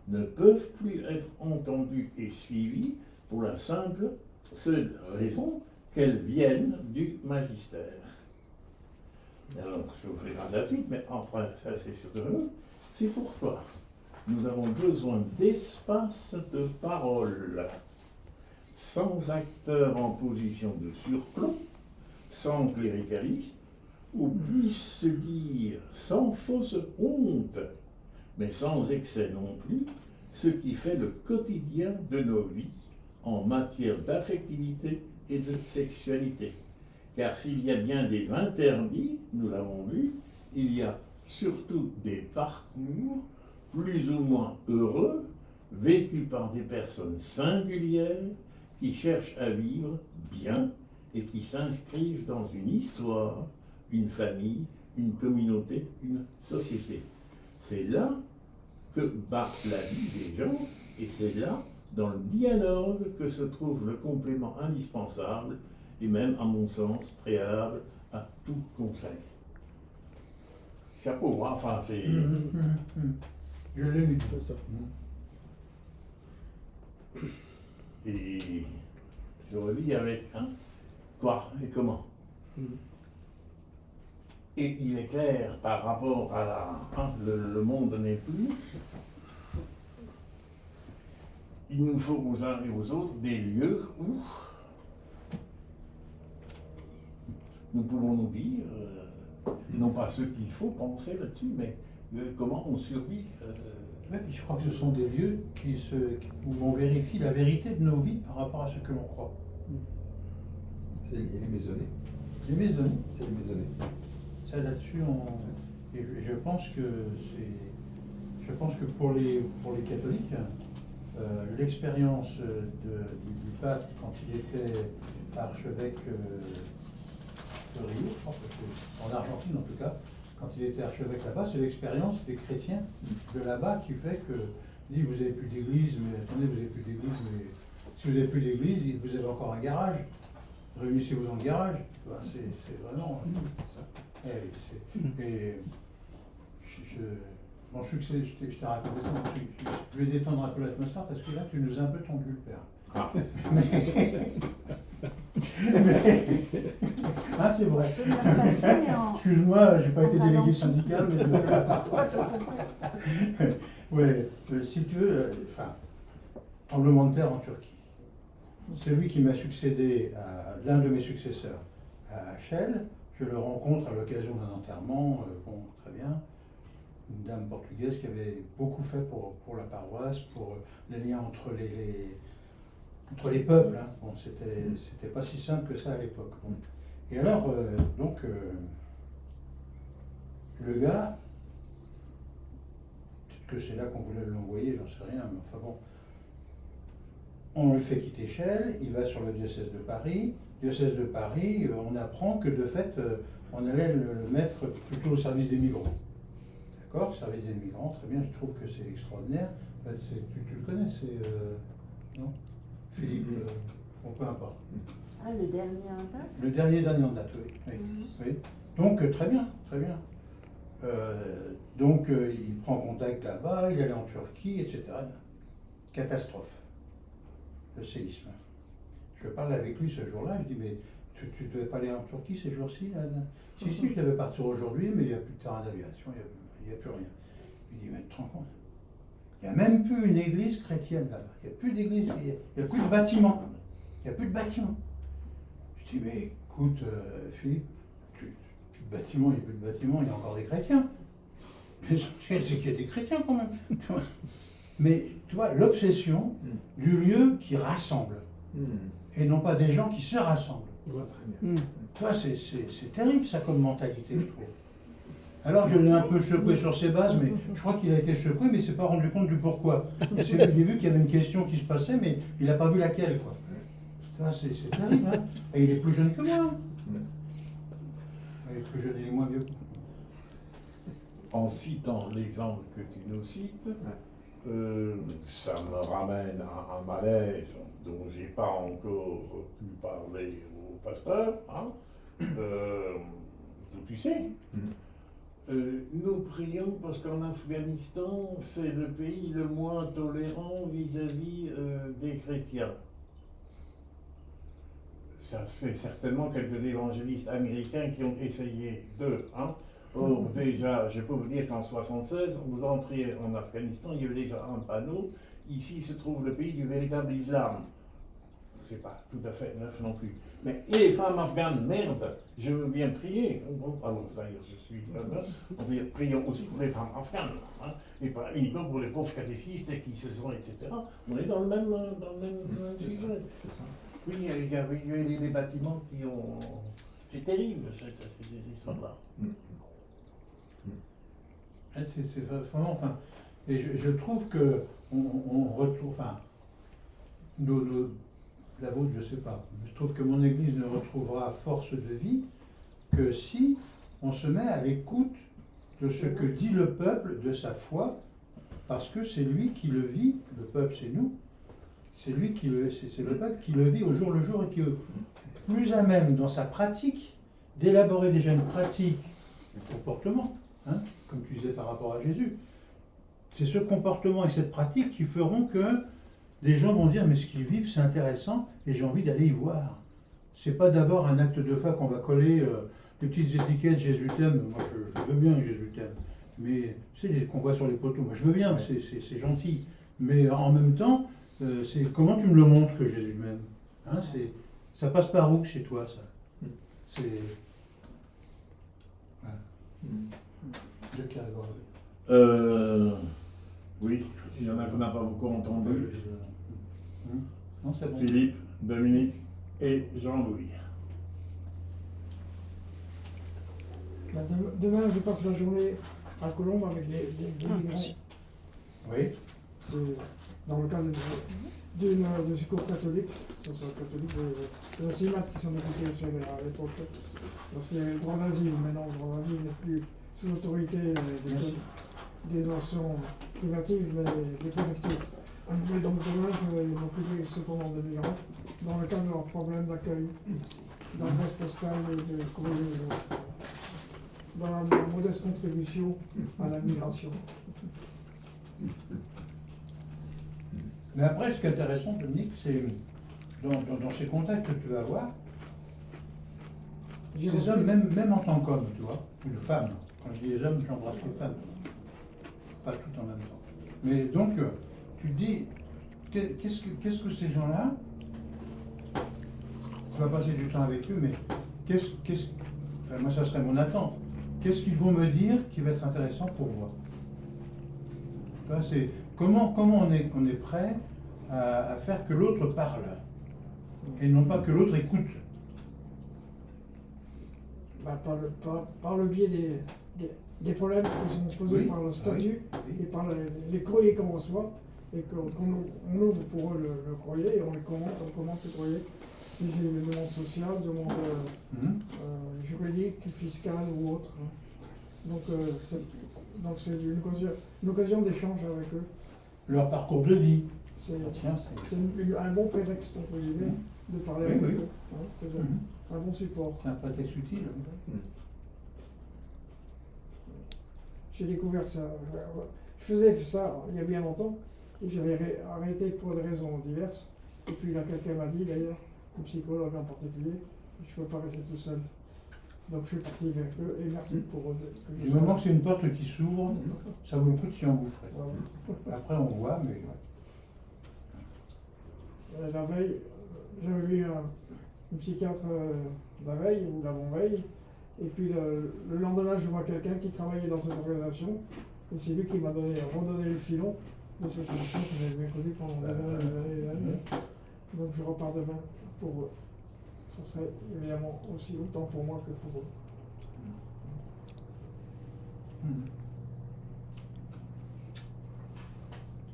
ne peuvent plus être entendues et suivies pour la simple seule raison qu'elles viennent du magistère. Alors, je vous ferai grâce à la suite, mais enfin, ça c'est sûr de nous. C'est pourquoi nous avons besoin d'espace de parole, sans acteurs en position de surplomb, sans cléricalisme, où puisse se dire sans fausse honte, mais sans excès non plus, ce qui fait le quotidien de nos vies en matière d'affectivité et de sexualité. Car s'il y a bien des interdits, nous l'avons vu, il y a surtout des parcours plus ou moins heureux, vécus par des personnes singulières qui cherchent à vivre bien et qui s'inscrivent dans une histoire, une famille, une communauté, une société. C'est là que bat la vie des gens et c'est là, dans le dialogue, que se trouve le complément indispensable et même, à mon sens, préalable à tout conseil. Chapeau, hein, enfin c'est... Je l'ai lu. C'est ça. Et je relis avec quoi et comment. Et il est clair par rapport à le monde n'est plus. Il nous faut aux uns et aux autres des lieux où nous pouvons nous dire, non pas ce qu'il faut penser là-dessus, mais comment on survit. Ouais, puis je crois que ce sont des lieux où on vérifie la vérité de nos vies par rapport à ce que l'on croit. C'est les maisonnées. Les maisonnées. C'est les maisonnées. Ça là-dessus, et je pense que pour les catholiques, l'expérience du pape quand il était archevêque de Rio, je crois, en Argentine en tout cas, quand il était archevêque là-bas, c'est l'expérience des chrétiens de là-bas qui fait que, il dit, vous n'avez plus d'église, mais attendez, vous n'avez plus d'église, mais si vous n'avez plus d'église, vous avez encore un garage, réunissez-vous dans le garage. C'est vraiment... Et mon succès, je t'ai raconté ça, je vais détendre un peu l'atmosphère parce que là, tu nous as un peu tendu le père. Ah. Ah, c'est vrai. Excuse-moi, j'ai pas été délégué syndical, mais je le fais la part. Ouais, si tu veux, tremblement de terre en Turquie. Celui qui m'a succédé, l'un de mes successeurs à Chelles, je le rencontre à l'occasion d'un enterrement, très bien, une dame portugaise qui avait beaucoup fait pour la paroisse, pour les liens entre les peuples. Hein. Bon, c'était pas si simple que ça à l'époque. Bon. Et alors, le gars, peut-être que c'est là qu'on voulait l'envoyer, j'en sais rien, mais enfin bon, on le fait quitter Chelles, il va sur le diocèse de Paris. Diocèse de Paris, on apprend que de fait, on allait le mettre plutôt au service des migrants. D'accord, service des migrants, très bien, je trouve que c'est extraordinaire. Tu le connais, c'est... non Philippe, bon, peu importe. Ah, le dernier en date? Le dernier en date, oui. Oui. Oui. Donc, très bien, très bien. Il prend contact là-bas, il allait en Turquie, etc. Catastrophe, le séisme. Je parlais avec lui ce jour-là, je dis, mais tu ne devais pas aller en Turquie ces jours-ci là? Si, je devais partir aujourd'hui, mais il n'y a plus de terrain d'aviation, il n'y a plus rien. Il dit, mais tu te rends compte? Il n'y a même plus une église chrétienne là-bas. Il n'y a plus d'église, il n'y a plus de bâtiment. Il n'y a plus de bâtiment. Je dis, mais écoute, Philippe, plus de bâtiment, il n'y a plus de bâtiment, il y a encore des chrétiens. L'essentiel, c'est qu'il y a des chrétiens quand même. Mais tu vois, l'obsession du lieu qui rassemble. Et non pas des gens qui se rassemblent. Ouais, très bien. Tu vois, c'est terrible ça comme mentalité, je trouve. Alors je l'ai un peu secoué sur ses bases, mais je crois qu'il a été secoué, mais il ne s'est pas rendu compte du pourquoi. C'est lui qui a vu qu'il y avait une question qui se passait, mais il n'a pas vu laquelle, quoi. C'est terrible, hein. Et il est plus jeune que moi. Hein. Il est plus jeune, il est moins vieux. En citant l'exemple que tu nous cites, ça me ramène à un malaise dont j'ai pas encore pu parler au pasteur, hein, d'où tu sais. Nous prions parce qu'en Afghanistan, c'est le pays le moins tolérant vis-à-vis des chrétiens. Ça, c'est certainement quelques évangélistes américains qui ont essayé de. Hein. Or, déjà, je peux vous dire qu'en 1976, vous entriez en Afghanistan, il y avait déjà un panneau. Ici se trouve le pays du véritable islam. C'est pas tout à fait neuf non plus. Mais et les femmes afghanes, merde, je veux bien prier. Alors, d'ailleurs, je suis on veut dire, prions aussi pour les femmes afghanes, hein, et pas uniquement pour les pauvres catéchistes qui se sont, etc. On est dans le même sujet. Oui, il y a des bâtiments qui ont... C'est terrible, ces histoires-là. C'est vraiment, enfin, et je trouve que on retrouve, enfin, la vôtre, je sais pas. Je trouve que mon Église ne retrouvera force de vie que si on se met à l'écoute de ce que dit le peuple de sa foi, parce que c'est lui qui le vit. Le peuple, c'est nous. C'est le peuple qui le vit au jour le jour et qui est plus à même dans sa pratique d'élaborer déjà une pratique de comportement, hein, comme tu disais par rapport à Jésus. C'est ce comportement et cette pratique qui feront que des gens vont dire mais ce qu'ils vivent c'est intéressant et j'ai envie d'aller y voir. C'est pas d'abord un acte de foi qu'on va coller des petites étiquettes Jésus t'aime. Moi je veux bien que Jésus t'aime, mais tu sais qu'on voit sur les poteaux. Moi je veux bien, c'est gentil, mais en même temps c'est comment tu me le montres que Jésus m'aime. Hein, ça passe par où chez toi ça? C'est Oui, il y en a qu'on n'a pas beaucoup entendu. Non, c'est bon. Philippe, Dominique et Jean-Louis. Demain, je passe la journée à Colombes avec des migrants. Oui. C'est dans le cadre de secours catholique, de la CIMAT qui s'en occupait à l'époque. Parce qu'il y avait le droit d'asile, maintenant le droit d'asile n'est plus sous l'autorité des institutions privatives, mais des préfectures. Et donc demain, je vais m'occuper cependant des migrants dans le cadre de leurs problèmes d'accueil, d'adresse postale et de courrier, dans la modeste contribution à la migration. Mais après, ce qui est intéressant, Dominique, c'est dans ces contacts que tu vas avoir, ces hommes, même en tant qu'homme, tu vois, une femme, quand je dis les hommes, j'embrasse les femmes, pas tout en même temps. Mais donc, tu te dis, qu'est-ce que ces gens-là, tu vas passer du temps avec eux, mais enfin, moi ça serait mon attente, qu'est-ce qu'ils vont me dire qui va être intéressant pour moi? Tu vois, c'est comment on est prêt à faire que l'autre parle, et non pas que l'autre écoute. Par le biais des problèmes qui sont posés par le statut et par les courriers qu'on reçoit, et qu'on ouvre pour eux le courrier et on commente le courrier. Si j'ai une demande sociale, demande juridique, fiscale ou autre. Donc c'est une occasion d'échange avec eux. Leur parcours de vie. C'est un bon prétexte, entre guillemets, de parler avec eux. Hein, c'est un bon support. C'est un prétexte utile. J'ai découvert ça. Je faisais ça il y a bien longtemps et j'avais arrêté pour des raisons diverses. Et puis là, quelqu'un m'a dit d'ailleurs, un psychologue en particulier, je ne peux pas rester tout seul. Donc je suis parti vers eux et merci pour eux. Du moment que c'est une porte qui s'ouvre, ça vaut le coup de s'y engouffrer. Voilà. Après on voit, mais... La veille, j'avais vu un psychiatre la veille ou l'avant-veille. Et puis le lendemain, je vois quelqu'un qui travaillait dans cette organisation. Et c'est lui qui m'a redonné le filon de cette émission que j'avais bien connue pendant des années. Donc je repars demain pour eux. Ça serait évidemment aussi autant pour moi que pour eux.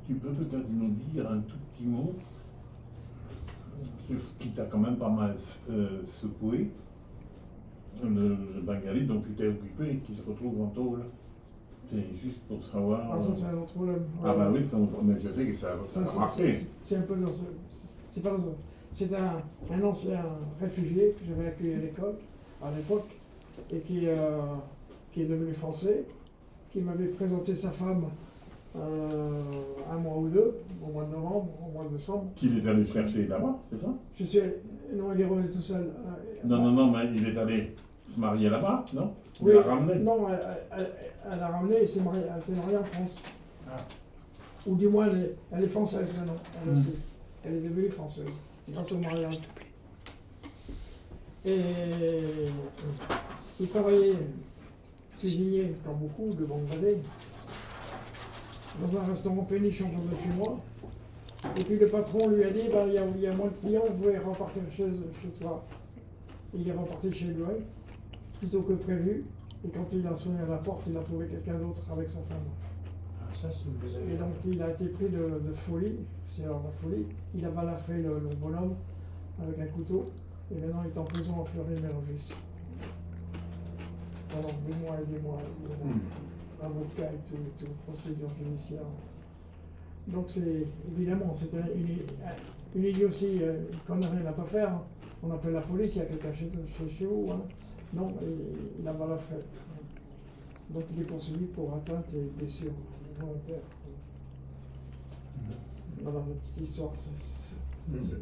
Tu peux peut-être nous dire un tout petit mot sur ce qui t'a quand même pas mal secoué, le Bengali dont tu t'es occupé et qui se retrouve en tôle. C'est juste pour savoir. Ah, ça c'est un autre problème. Ah bah oui, mais je sais que ça a marqué. C'est un peu dans ce... C'est pas dans ce... C'est un ancien réfugié que j'avais accueilli à l'époque, et qui est devenu français, qui m'avait présenté sa femme un mois ou deux, au mois de novembre, au mois de décembre. Qu'il est allé chercher là-bas, c'est ça? Non, il est revenu tout seul. Non, mais il est allé se marier là-bas, non? Ou Oui, l'a ramené? Non, elle l'a ramené et s'est mariée en France. Ah. Ou du moins, elle est française maintenant. Elle est devenue française, grâce au mariage. Et il travaillait cuisinier, comme beaucoup de Bangladais, dans un restaurant péniche en face de chez moi. Et puis le patron lui a dit, ben, il y a moins de clients, vous pouvez repartir chez toi. Il est reparti chez lui, plutôt que prévu. Et quand il a sonné à la porte, il a trouvé quelqu'un d'autre avec sa femme. Ah, ça, c'est une Et désagréable. donc il a été pris de folie, c'est la folie. Il a balafré le bonhomme avec un couteau. Et maintenant il est en prison à Fleury-Mérogis. Pendant des mois et des mois. Avocat et tout, procédure judiciaire. Donc c'est évidemment c'est une idiotie qu'on n'a rien à pas faire. Hein. On appelle la police, il y a quelqu'un chez vous. Hein. Non, il a balafré. Donc il est poursuivi pour atteinte et blessure volontaire. Voilà la petite histoire.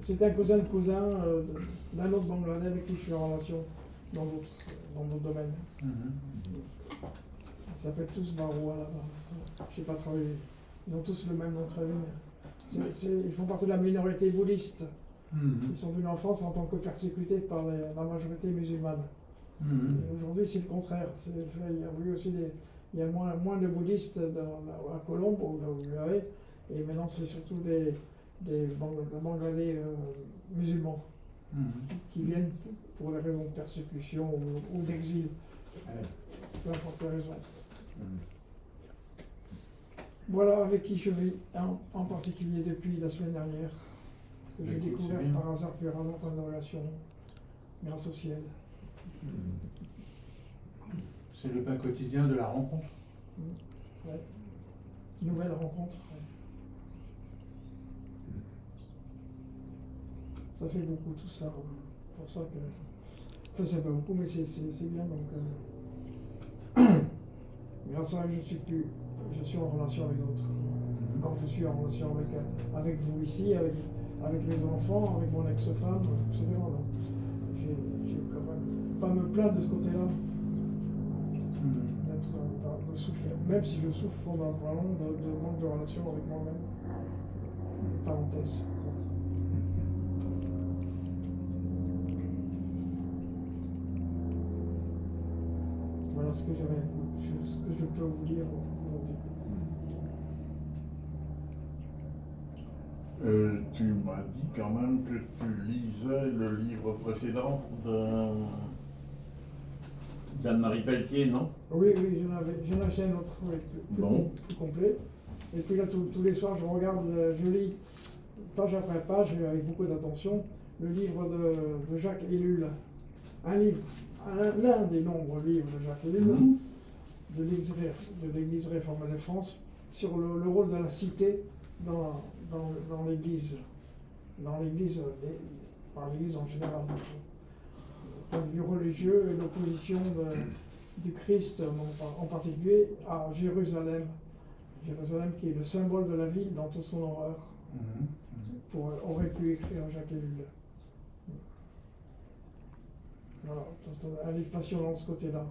C'est un cousin de cousin d'un autre Bangladais avec qui je suis en relation dans d'autres domaines. Ils s'appellent tous Baroua là-bas. Je sais pas travailler. Ils ont tous le même nom de famille. Ils font partie de la minorité bouddhiste. Ils sont venus en France en tant que persécutés par la majorité musulmane. Et aujourd'hui, c'est le contraire. Il y a eu aussi il y a moins de bouddhistes à Colombe, là où vous avez, et maintenant c'est surtout des Bangladais musulmans qui viennent pour des raisons de persécution ou d'exil. Peu importe les raisons. Voilà avec qui je vis, en particulier depuis la semaine dernière, que j'ai Écoute, découvert c'est bien. par hasard qu'il y aura longtemps de relation grâce au ciel. C'est le pain quotidien de la rencontre. Ouais. Nouvelle rencontre. Ouais. Ça fait beaucoup tout ça. C'est pour ça que. Enfin, c'est pas beaucoup, mais c'est bien. Donc, grâce à eux, je suis en relation avec d'autres. Quand je suis en relation avec vous ici, avec mes enfants, avec mon ex-femme, etc. Donc, j'ai quand même pas me plaindre de ce côté-là. De souffrir, même si je souffre fondamentalement de manque de relation avec moi-même. Parenthèse. Voilà ce que je peux vous dire aujourd'hui. Tu m'as dit quand même que tu lisais le livre précédent d'Anne-Marie Pelletier, non? Oui, j'en ai acheté un autre, oui, plus complet. Et puis là, tous les soirs, je lis page après page, avec beaucoup d'attention, le livre de Jacques Ellul. L'un des nombreux livres de Jacques Ellul, de l'Église réformée de France, sur le rôle de la cité dans l'Église. Dans l'Église, par l'Église en général. Point de vue religieux et l'opposition du Christ en particulier à Jérusalem. Jérusalem qui est le symbole de la ville dans toute son horreur. Aurait pu écrire Jacques Ellul. Voilà, un livre passionnant de ce côté-là.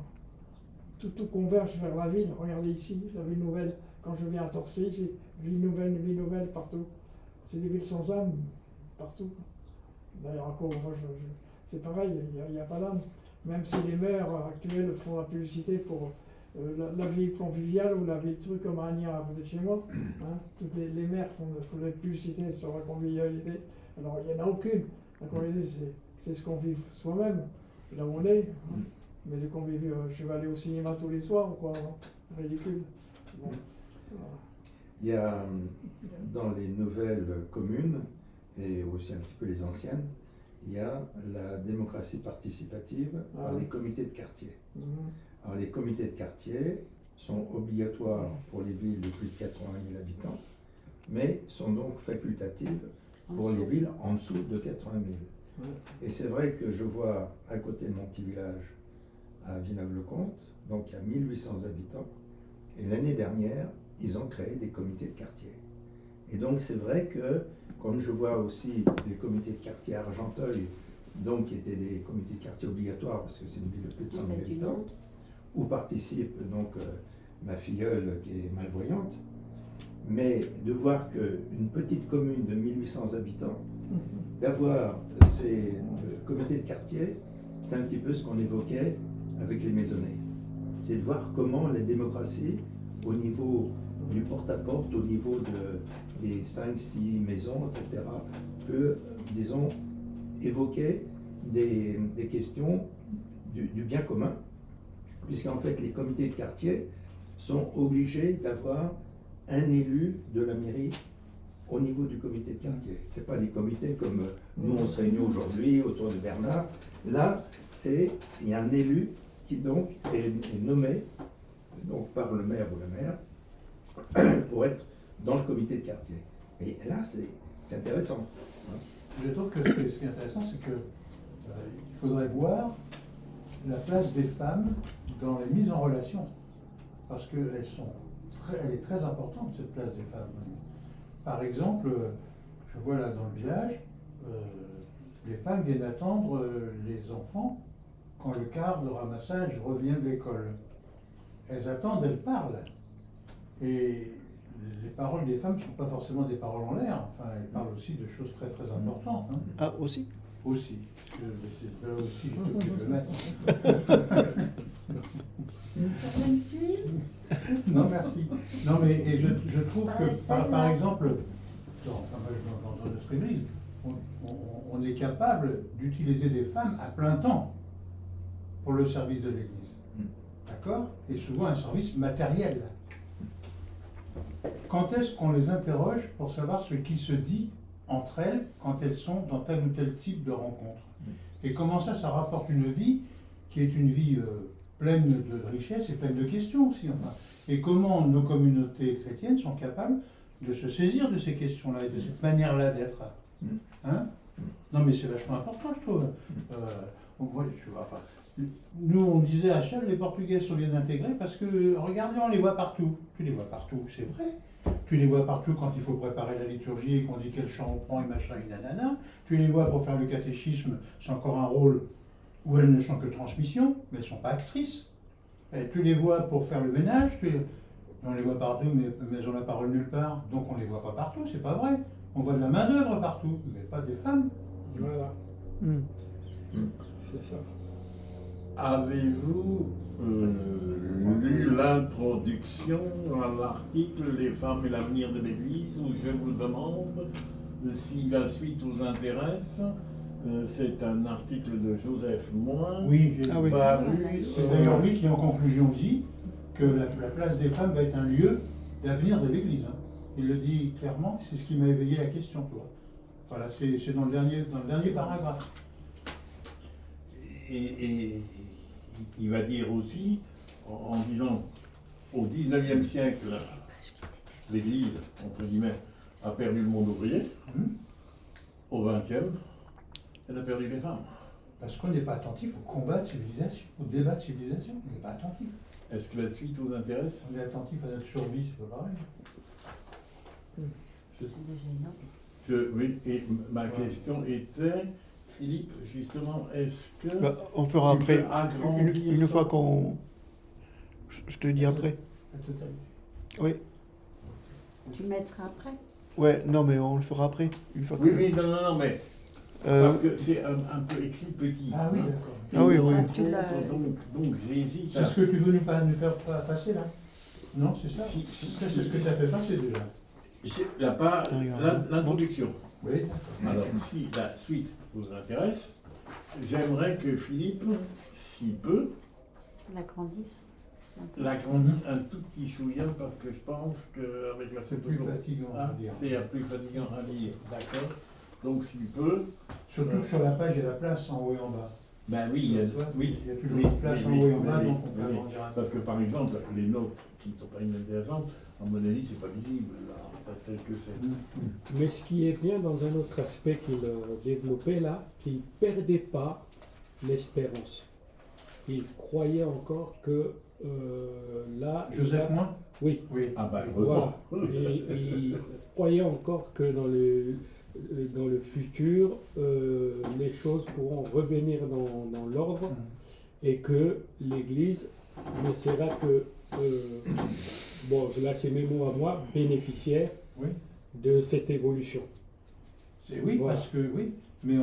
Tout converge vers la ville. Regardez ici, la ville nouvelle. Quand je viens à Torcy, j'ai ville nouvelle partout. C'est des villes sans âme partout. D'ailleurs, encore une fois, c'est pareil, il n'y a pas d'âme. Même si les maires actuels font la publicité pour la ville conviviale ou la ville truc comme Agnières à côté de chez moi, hein, toutes les maires font la publicité sur la convivialité. Alors il n'y en a aucune. La convivialité, c'est ce qu'on vit soi-même, là où on est. Hein. Mais les convives, je vais aller au cinéma tous les soirs, quoi. Ridicule. Bon. Voilà. Il y a dans les nouvelles communes, et aussi un petit peu les anciennes, il y a la démocratie participative par les comités de quartier. Alors les comités de quartier sont obligatoires pour les villes de plus de 80 000 habitants, mais sont donc facultatives pour les villes en dessous de 80 000. Et c'est vrai que je vois à côté de mon petit village, à Villeneuve-le-Comte, donc il y a 1800 habitants, et l'année dernière, ils ont créé des comités de quartier. Et donc c'est vrai que, comme je vois aussi les comités de quartier à Argenteuil, donc qui étaient des comités de quartier obligatoires, parce que c'est une ville de plus de 100 000 habitants, où participe donc ma filleule qui est malvoyante, mais de voir qu'une petite commune de 1800 habitants, d'avoir ces comités de quartier, c'est un petit peu ce qu'on évoquait avec les maisonnés. C'est de voir comment la démocratie, au niveau du porte-à-porte au niveau des 5-6 maisons, etc., peut, disons, évoquer des questions du bien commun, puisqu'en fait les comités de quartier sont obligés d'avoir un élu de la mairie au niveau du comité de quartier. Ce n'est pas des comités comme nous on se réunit aujourd'hui autour de Bernard. Là, il y a un élu qui donc est nommé donc, par le maire ou la maire pour être dans le comité de quartier. Et là, c'est intéressant. Je trouve que ce qui est intéressant, c'est que il faudrait voir la place des femmes dans les mises en relation. Parce qu'elle est très importante, cette place des femmes. Par exemple, je vois là dans le village, les femmes viennent attendre les enfants quand le quart de ramassage revient de l'école. Elles attendent, elles parlent. Et les paroles des femmes ne sont pas forcément des paroles en l'air. Enfin, elles parlent aussi de choses très très importantes. Hein. Ah, aussi? Aussi. C'est là aussi, j'ai oublié de le mettre. Non, merci. Non, mais et je trouve que, par exemple, dans notre église, on est capable d'utiliser des femmes à plein temps pour le service de l'église. D'accord? Et souvent un service matériel. Quand est-ce qu'on les interroge pour savoir ce qui se dit entre elles quand elles sont dans tel ou tel type de rencontre? Et comment ça rapporte une vie qui est une vie pleine de richesses et pleine de questions aussi. Enfin. Et comment nos communautés chrétiennes sont capables de se saisir de ces questions-là et de cette manière-là d'être. Hein? Non mais c'est vachement important, je trouve. Nous, on disait à Chelles, les Portugais sont bien intégrés parce que, regardez, on les voit partout. Tu les vois partout, c'est vrai. Tu les vois partout quand il faut préparer la liturgie et qu'on dit quel chant on prend et machin et nanana. Tu les vois pour faire le catéchisme, c'est encore un rôle où elles ne sont que transmission, mais elles ne sont pas actrices. Et tu les vois pour faire le ménage, on les voit partout, mais elles ont la parole nulle part, donc on ne les voit pas partout, c'est pas vrai. On voit de la main-d'œuvre partout, mais pas des femmes. Voilà. C'est ça. Avez-vous lu l'introduction à l'article Les femmes et l'avenir de l'Église, où je vous demande si la suite vous intéresse? C'est un article de Joseph Moin, Oui, j'ai Ah oui. paru. C'est d'ailleurs lui qui, en conclusion, dit que la place des femmes va être un lieu d'avenir de l'Église. Hein. Il le dit clairement, c'est ce qui m'a éveillé la question, toi. Voilà, c'est dans le dernier paragraphe. Et il va dire aussi, en disant, au 19e siècle, l'Église, entre guillemets, a perdu le monde ouvrier. Au 20e, elle a perdu les femmes. Parce qu'on n'est pas attentif au combat de civilisation, au débat de civilisation. On n'est pas attentif. Est-ce que la suite vous intéresse? On est attentif à notre survie, c'est pas pareil. Oui, et ma question était, Philippe, justement, est-ce que On fera tu après. peux agrandir Une ça? fois qu'on... Je te dis après. La totalité. Oui. Tu mettras après. Ouais, non, mais on le fera après. Une fois Oui, que... oui, non, mais parce que c'est un peu écrit petit. Ah oui, hein. d'accord. Ah oui, oui. Tu l'as- Donc j'hésite. C'est ce que tu veux nous faire passer là? Non, c'est ça? Si, C'est ce que tu as fait passer déjà. L'introduction. Oui, d'accord. Alors, si la suite vous intéresse, j'aimerais que Philippe, s'il peut, L'agrandisse. l'agrandisse un tout petit chouïa parce que je pense qu'avec la C'est plus fatigant à lire. c'est plus fatigant à lire, d'accord? Donc s'il peut, Surtout que sur la page, il y a la place en haut et en bas. ben oui, il y a, oui, Il y a toujours oui, une place oui, en haut et en oui, bas, oui, donc on peut oui. agrandir un peu. Parce que par exemple, les notes qui ne sont pas inintéressantes, à mon avis, c'est pas visible, là, tel que c'est. Mais ce qui est bien dans un autre aspect qu'il développait là, qu'il ne perdait pas l'espérance. Il croyait encore que là... Joseph Moin? Oui. Oui. Ah ben, Voilà. heureusement. Et il croyait encore que dans le futur, les choses pourront revenir dans l'ordre et que l'Église ne sera que, bon là c'est mes mots à moi, bénéficiaire Oui. de cette évolution. Oui, Voilà. parce que oui, mais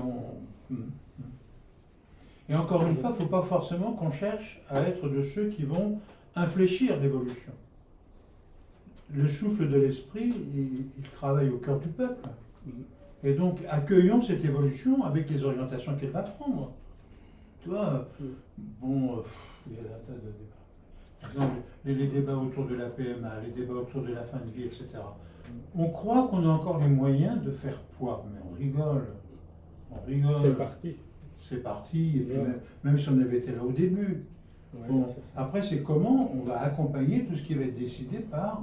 Et encore une fois, il ne faut pas forcément qu'on cherche à être de ceux qui vont infléchir l'évolution. le souffle de l'esprit, il travaille au cœur du peuple. Et donc, accueillons cette évolution avec les orientations qu'elle va prendre. Tu vois, bon, il y a un tas de débats. Par exemple, les débats autour de la PMA, les débats autour de la fin de vie, etc. On croit qu'on a encore les moyens de faire poids, mais on rigole. On rigole. C'est parti. C'est parti, et puis Ouais. même si on avait été là au début. Ouais, Bon, c'est ça. après, c'est comment on va accompagner tout ce qui va être décidé par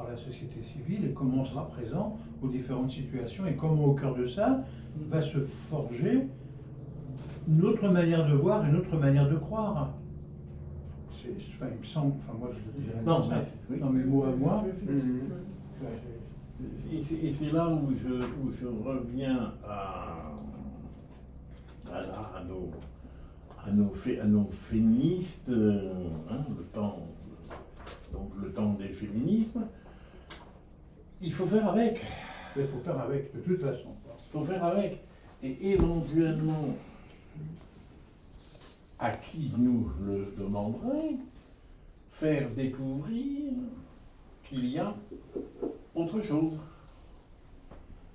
la société civile et comment on sera présent aux différentes situations et comment au cœur de ça va se forger une autre manière de voir, une autre manière de croire. Enfin, il me semble, enfin moi je le dirais Non, comme ça, oui. dans mes mots à moi. Et c'est là où je reviens à nos féministes, hein, le temps des féminismes. Il faut faire avec. Il faut faire avec, de toute façon. Il faut faire avec. Et éventuellement, à qui nous le demanderait, faire découvrir qu'il y a autre chose.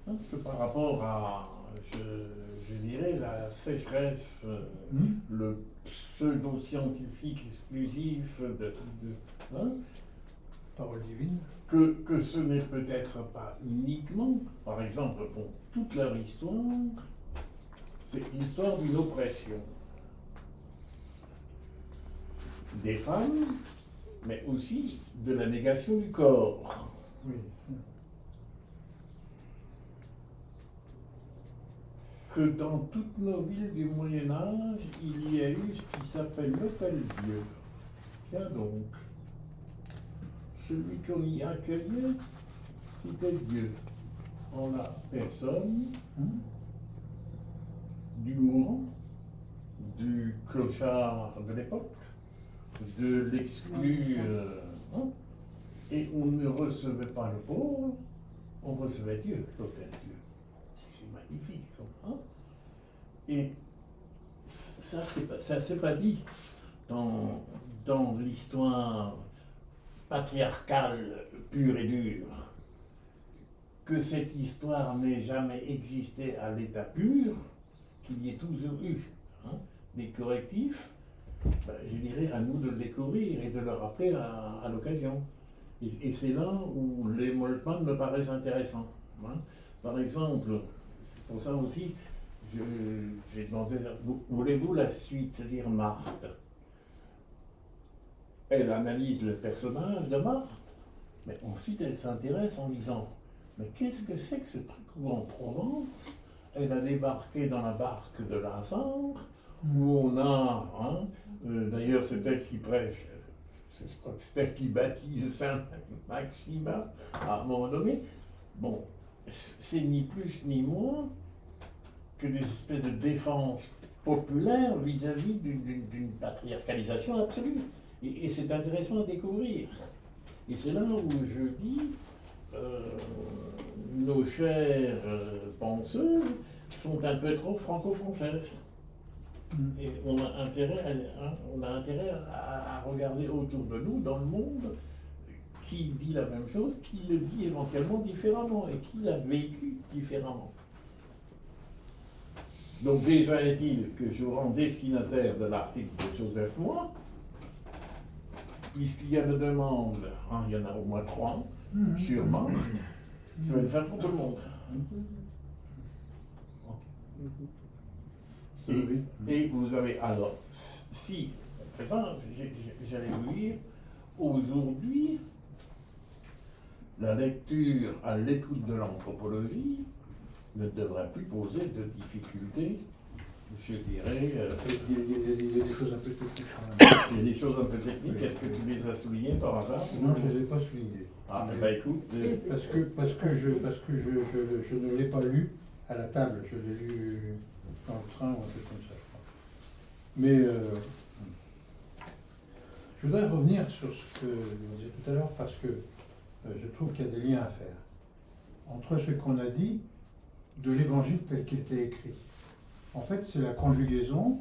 Hein, que par rapport à, je dirais, la sécheresse, le pseudo-scientifique exclusif hein, Parole divine. que ce n'est peut-être pas uniquement, par exemple, pour toute leur histoire, c'est l'histoire d'une oppression des femmes, mais aussi de la négation du corps. Oui. Que dans toutes nos villes du Moyen-Âge, il y a eu ce qui s'appelle l'Hôtel-Dieu. Tiens donc, celui qu'on y accueillait, c'était Dieu. En la personne du mourant, du clochard de l'époque, de l'exclu, hein, et on ne recevait pas le pauvre, on recevait Dieu, l'Hôtel-Dieu. C'est magnifique, comme, hein. Et ça, c'est pas dit dans l'histoire patriarcale pure et dure. Que cette histoire n'ait jamais existé à l'état pur, qu'il y ait toujours eu hein, des correctifs, ben, je dirais à nous de le découvrir et de le rappeler à l'occasion. Et c'est là où les Moltmann me paraissent intéressants. Hein. Par exemple, c'est pour ça aussi, j'ai demandé, voulez-vous la suite, c'est-à-dire Marthe? Elle analyse le personnage de Marthe, mais ensuite elle s'intéresse en disant, mais qu'est-ce que c'est que ce truc où en Provence, elle a débarqué dans la barque de Lazare, où on a, hein, d'ailleurs c'est elle qui prêche, je crois que c'est elle qui baptise Saint Maximin à un moment donné. Bon, c'est ni plus ni moins que des espèces de défense populaire vis-à-vis d'une patriarcalisation absolue. Et c'est intéressant à découvrir. Et c'est là où je dis, nos chères penseuses sont un peu trop franco-françaises. Et on a intérêt à regarder autour de nous, dans le monde, qui dit la même chose, qui le dit éventuellement différemment et qui l'a vécu différemment. Donc déjà est-il que je rends destinataire de l'article de Joseph Moi, puisqu'il y a une demande, hein, il y en a au moins 3, sûrement, je vais le faire pour tout le monde. Et vous avez, alors, si on fait ça, j'allais vous dire, aujourd'hui, la lecture à l'écoute de l'anthropologie ne devrait plus poser de difficultés, je dirais. Il y a des choses un peu techniques quand même. Il y a des choses un peu techniques, est-ce que tu les as soulignées par hasard? Non, je ne les ai pas soulignés. Ah, bah écoute. Parce que je ne l'ai pas lu à la table, je l'ai lu dans le train ou un truc comme ça, je crois. Mais je voudrais revenir sur ce que je disais tout à l'heure, parce que je trouve qu'il y a des liens à faire entre ce qu'on a dit de l'évangile tel qu'il était écrit. En fait, c'est la conjugaison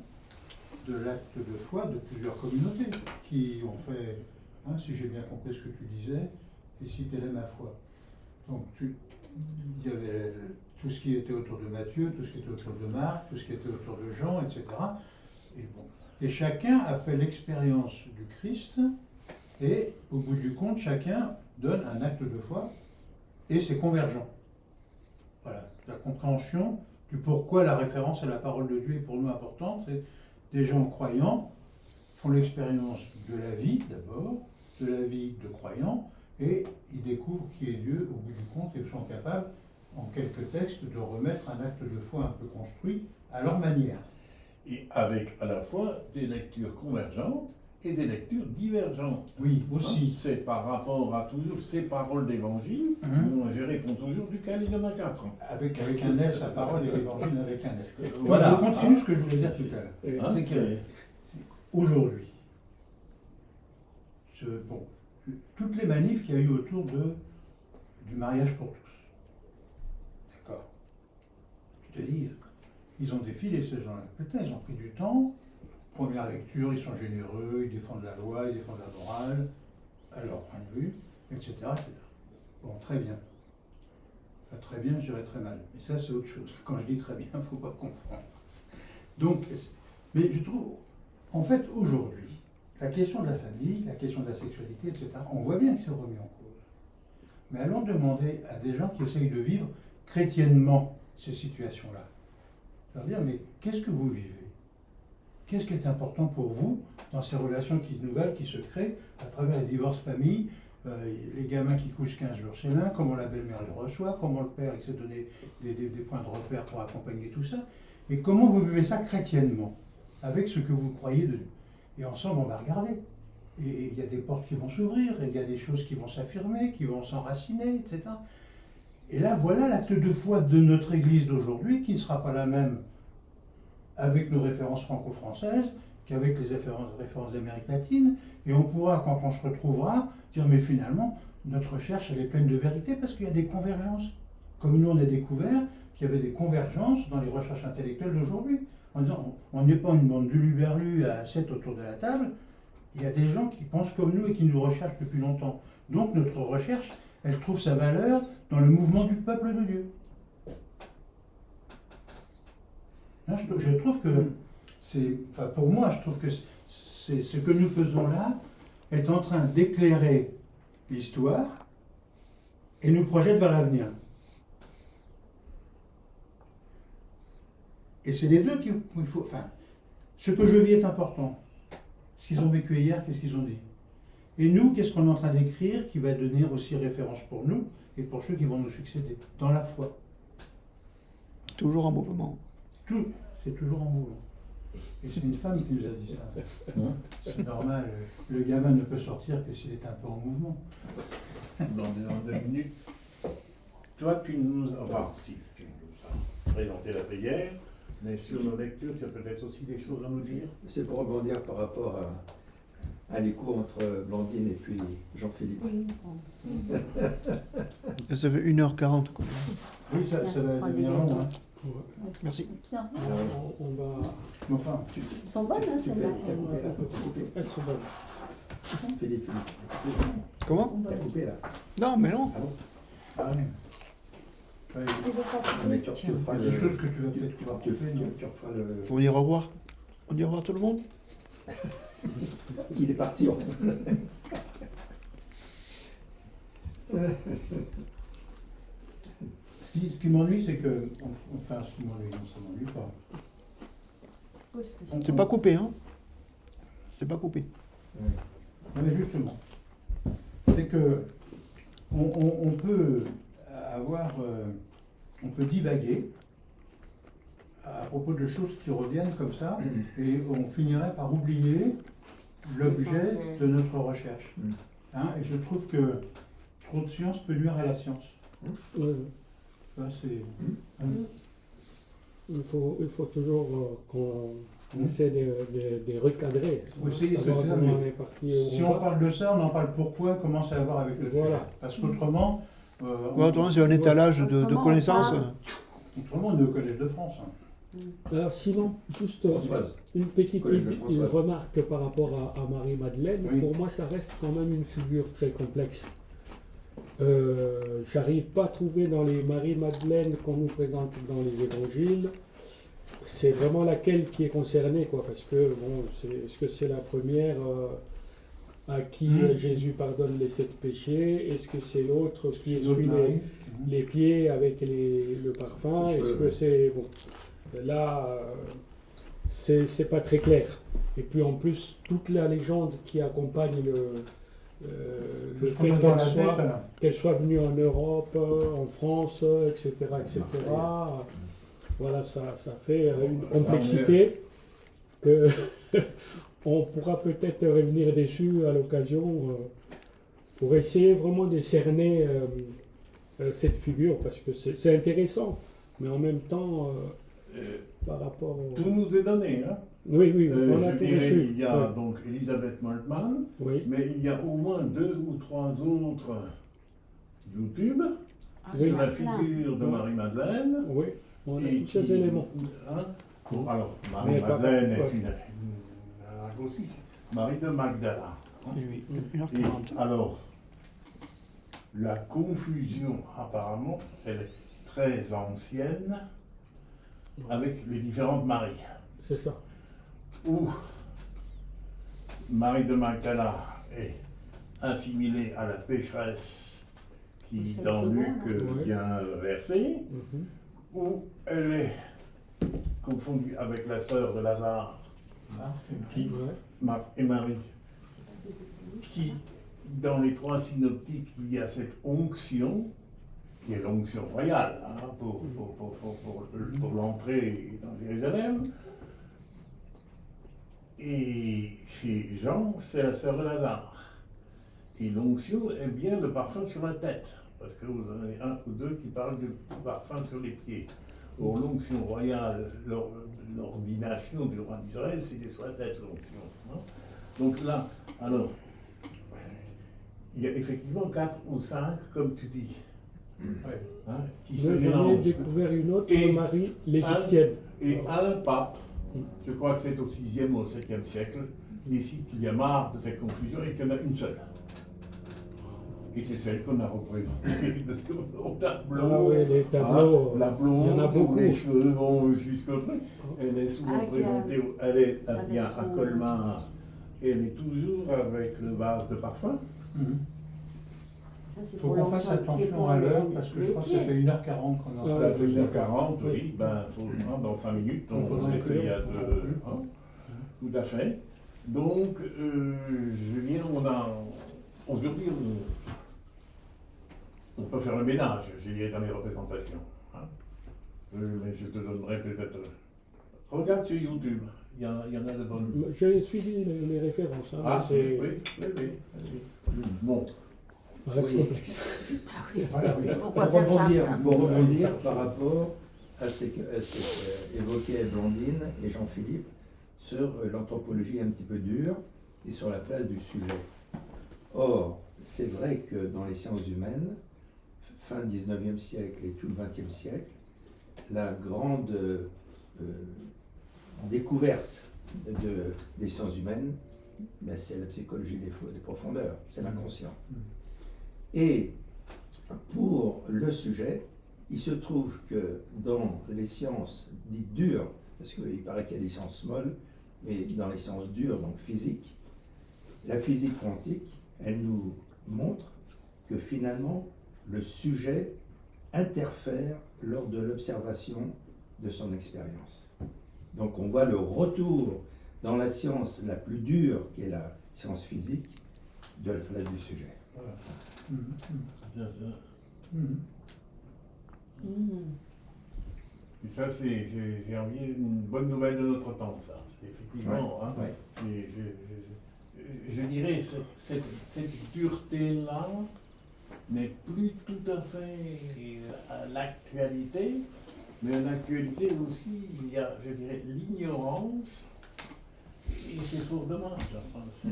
de l'acte de foi de plusieurs communautés qui ont fait, hein, si j'ai bien compris ce que tu disais, et si telle est ma foi. Donc il y avait tout ce qui était autour de Matthieu, tout ce qui était autour de Marc, tout ce qui était autour de Jean, etc. Et, bon. Et chacun a fait l'expérience du Christ, et au bout du compte, chacun donne un acte de foi, et c'est convergent. Voilà, la compréhension du pourquoi la référence à la parole de Dieu est pour nous importante. C'est des gens croyants font l'expérience de la vie d'abord, de la vie de croyants, et ils découvrent qui est Dieu au bout du compte et sont capables, en quelques textes, de remettre un acte de foi un peu construit à leur manière. Et avec à la fois des lectures convergentes et des lectures divergentes. Oui, aussi. C'est par rapport à toujours ces paroles d'évangile, où je réponds toujours duquel il y en a 4. Avec un S, la parole et l'évangile avec un S. Voilà. Je continue ce que je voulais dire tout à l'heure. C'est que aujourd'hui, bon, toutes les manifs qu'il y a eu autour du mariage pour tous. D'accord. Tu te dis, ils ont défilé ces gens-là. Putain, ils ont pris du temps. Première lecture, ils sont généreux, ils défendent la loi, ils défendent la morale, à leur point de vue, etc. etc. Bon, très bien. Enfin, très bien, je dirais très mal. Mais ça, c'est autre chose. Quand je dis très bien, il ne faut pas confondre. Donc, mais je trouve, en fait, aujourd'hui, la question de la famille, la question de la sexualité, etc., on voit bien que c'est remis en cause. Mais allons demander à des gens qui essayent de vivre chrétiennement ces situations-là. Leur dire, mais qu'est-ce que vous vivez? Qu'est-ce qui est important pour vous dans ces relations nouvelles qui se créent à travers les divorces familles, les gamins qui couchent 15 jours chez l'un, comment la belle-mère les reçoit, comment le père il s'est donné des points de repère pour accompagner tout ça, et comment vous vivez ça chrétiennement, avec ce que vous croyez de Dieu. Et ensemble, on va regarder. Et il y a des portes qui vont s'ouvrir, et il y a des choses qui vont s'affirmer, qui vont s'enraciner, etc. Et là, voilà l'acte de foi de notre Église d'aujourd'hui, qui ne sera pas la même avec nos références franco-françaises qu'avec les références d'Amérique latine. Et on pourra, quand on se retrouvera, dire, mais finalement, notre recherche, elle est pleine de vérité, parce qu'il y a des convergences. Comme nous, on a découvert qu'il y avait des convergences dans les recherches intellectuelles d'aujourd'hui. En disant, on n'est pas une bande de luberlus à 7 autour de la table, il y a des gens qui pensent comme nous et qui nous recherchent depuis longtemps. Donc notre recherche, elle trouve sa valeur dans le mouvement du peuple de Dieu. Je trouve que, pour moi, je trouve que c'est ce que nous faisons là est en train d'éclairer l'histoire et nous projette vers l'avenir. Et c'est les deux qu'il faut... Enfin, ce que je vis est important. Ce qu'ils ont vécu hier, qu'est-ce qu'ils ont dit? Et nous, qu'est-ce qu'on est en train d'écrire qui va devenir aussi référence pour nous et pour ceux qui vont nous succéder, dans la foi. Toujours en mouvement. Tout, c'est toujours en mouvement. Et c'est une femme qui nous a dit ça. C'est normal, le gamin ne peut sortir que s'il est un peu en mouvement. Dans 2 minutes, toi, tu nous as présenté la prière, mais sur nos lectures, tu as peut-être aussi des choses à nous dire? C'est pour rebondir par rapport à l'écho entre Blandine et puis Jean-Philippe. Ça fait 1h40. Quoi. Oui, ça va devenir long. Hein. Ouais. Merci. On va... Mais enfin, Ils sont bonnes, hein, celles-là. Elles sont bonnes. Philippe. Comment? T'as coupé là? Non, mais non. Ah bon? ah oui. Ouais, Mais tu feras il y a des choses que tu vas peut-être pouvoir tu te faire. tu referas le... Faut dire au revoir. On dit au revoir tout le monde? Il est parti. Ce qui m'ennuie, c'est que... Enfin, ce qui m'ennuie, non, ça m'ennuie pas. C'est pas coupé, hein? C'est pas coupé. Non, mais justement, c'est que on peut avoir... on peut divaguer à propos de choses qui reviennent comme ça, et on finirait par oublier l'objet de notre recherche. Hein, et je trouve que trop de science peut nuire à la science. Ça, c'est... Il faut toujours qu'on essaie de recadrer. Faut essayer, savoir c'est ça, comment mais on est parti, si on parle de ça, on en parle pourquoi, comment ça a à voir avec le Voilà. sujet. Parce qu'autrement... Ouais, autrement, c'est un étalage de Autrement, connaissances. Autrement, on est au Collège de France. Hein. Alors sinon, juste Françoise. une petite Collège de une Françoise. remarque par rapport à Marie-Madeleine. Oui. Pour moi, ça reste quand même une figure très complexe. j'arrive pas à trouver dans les Marie-Madeleine qu'on nous présente dans les évangiles, c'est vraiment laquelle qui est concernée, quoi, parce que, bon, est-ce que c'est la première à qui Jésus pardonne les 7 péchés? Est-ce que c'est l'autre qui essuie les pieds avec le parfum? Est-ce que c'est... Bon, là, c'est pas très clair. Et puis en plus, toute la légende qui accompagne le fait qu'elle soit venue en Europe, en France, etc., etc., voilà, ça fait une complexité que on pourra peut-être revenir dessus à l'occasion pour essayer vraiment de cerner cette figure, parce que c'est intéressant, mais en même temps, par rapport au... Tout nous est donné, hein. Oui, oui, on a je tout dirais, reçu. il y a Oui. donc Elisabeth Moltmann, Oui. mais il y a au moins 2 ou 3 autres YouTube Ah, sur il y en a la plein. figure de Marie-Madeleine. Oui, on a Et tous ces qui- éléments. hein, alors, Mais par Marie-Madeleine contre, est une aussi, Marie de Magdala. hein. Oui, Et 1h40. alors, la confusion, apparemment, elle est très ancienne avec les différentes Maries. C'est ça. Où Marie de Magdala est assimilée à la pécheresse qui, C'est dans le Luc, second, ouais. vient verser, Mhm. où elle est confondue avec la sœur de Lazare, qui, Ouais. Marc et Marie, qui, dans les 3 synoptiques, il y a cette onction, qui est l'onction royale, hein, pour l'entrée dans Jérusalem. Et chez Jean, c'est la sœur de Lazare. Et l'onction est bien le parfum sur la tête, parce que vous en avez un ou deux qui parlent du parfum sur les pieds. Or, l'onction royale, l'ordination du roi d'Israël, c'était sur la tête, l'onction. hein. Donc là, alors, il y a effectivement 4 ou 5, comme tu dis, hein, qui se Moi, j'en ai mélangent. découvert une autre, Et Marie l'égyptienne. Et un pape, je crois que c'est au 6e ou au 7e siècle, décide qu'il y a marre de cette confusion et qu'il y en a une seule. Et c'est celle qu'on a représentée au tableau. Ah oui, les tableaux, la blonde, il y en a beaucoup. les cheveux vont jusqu'au truc. Elle est souvent Avec présentée, elle est avec bien à son- Colmar, et elle est toujours avec le vase de parfum. Ça, c'est Il faut pour qu'on fasse l'ensemble, c'est attention pour à les- l'heure, parce que je les crois que ça pieds. fait 1h40 qu'on est en Ah, train Ça de fait faire. 1h40, oui, Oui. ben, dans 5 minutes, Il on faudrait essaye inclure. de... hein, tout à fait. Donc, je viens, aujourd'hui, on peut faire le ménage, je dirais, dans les représentations. hein. Mais je te donnerai peut-être... Regarde sur YouTube, il y en a de bonnes. J'ai suivi les références, hein, Ah, mais oui, c'est oui. Bon, reste Oui. complexe. Voilà, oui. Pourquoi faire ça Pour rebondir par rapport à ce qu'évoquaient Blandine et Jean-Philippe sur l'anthropologie un petit peu dure et sur la place du sujet. Or, c'est vrai que dans les sciences humaines, fin 19e siècle et tout le 20e siècle, la grande découverte des sciences humaines, ben, c'est la psychologie des profondeurs, c'est l'inconscient. Et pour le sujet, il se trouve que dans les sciences dites dures, parce qu'il paraît qu'il y a des sciences molles, mais dans les sciences dures, donc physique, la physique quantique, elle nous montre que finalement, le sujet interfère lors de l'observation de son expérience. Donc on voit le retour dans la science la plus dure, qui est la science physique, de la place du sujet. voilà. Mhm. Ça. Mhm. Et ça, c'est une bonne nouvelle de notre temps, ça. C'est effectivement, hein, Ouais. je dirais, cette dureté-là n'est plus tout à fait à l'actualité, mais à l'actualité aussi, il y a, je dirais, l'ignorance, et c'est fort dommage. Enfin,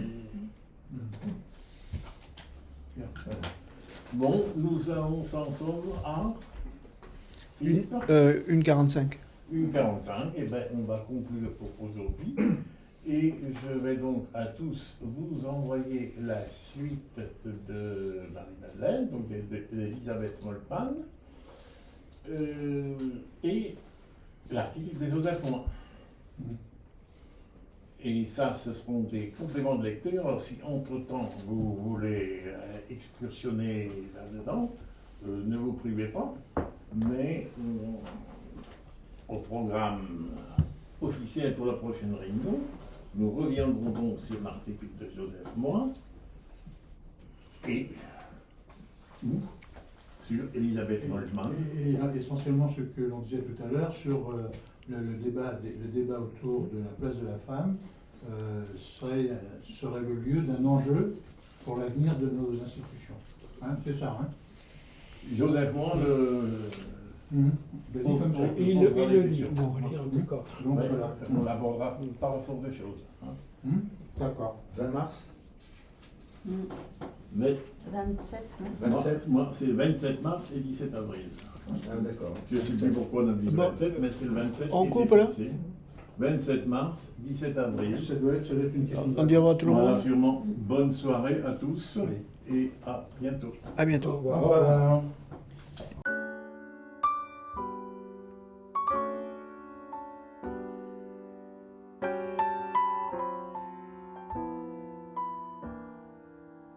Bien. Bon, nous allons ensemble à Philippe. 1h45. 1h45, et bien on va conclure pour aujourd'hui. Et je vais donc à tous vous envoyer la suite de Marie-Madeleine, donc d'Elisabeth Moltmann, et l'article des Joseph Moi. Et ça, ce seront des compléments de lecture. Alors, si entre-temps vous voulez excursionner là-dedans, ne vous privez pas, mais au programme officiel pour la prochaine réunion, nous reviendrons donc sur l'article de Joseph Moi et sur Elisabeth Moltmann. Et essentiellement ce que l'on disait tout à l'heure sur le débat autour de la place de la femme serait le lieu d'un enjeu pour l'avenir de nos institutions. Hein, c'est ça, hein? Joseph Moi Il a dit comme ça. Et il le dit. Bon, allez, en tout cas. Donc ouais, voilà. on l'abordera par la force des choses. Hein. D'accord. 20 mars Mais 27, non 27 moi, c'est 27 mars et 17 avril. Ah, d'accord. Je ne sais plus pourquoi on a dit Bon. 27, mais c'est le 27. En qui couple, était là fixé. 27 mars, 17 avril. Ça doit être une question de On dira à tout le Voilà, monde. sûrement. Bonne soirée à tous Oui. et à bientôt. À bientôt. Au revoir. Au revoir.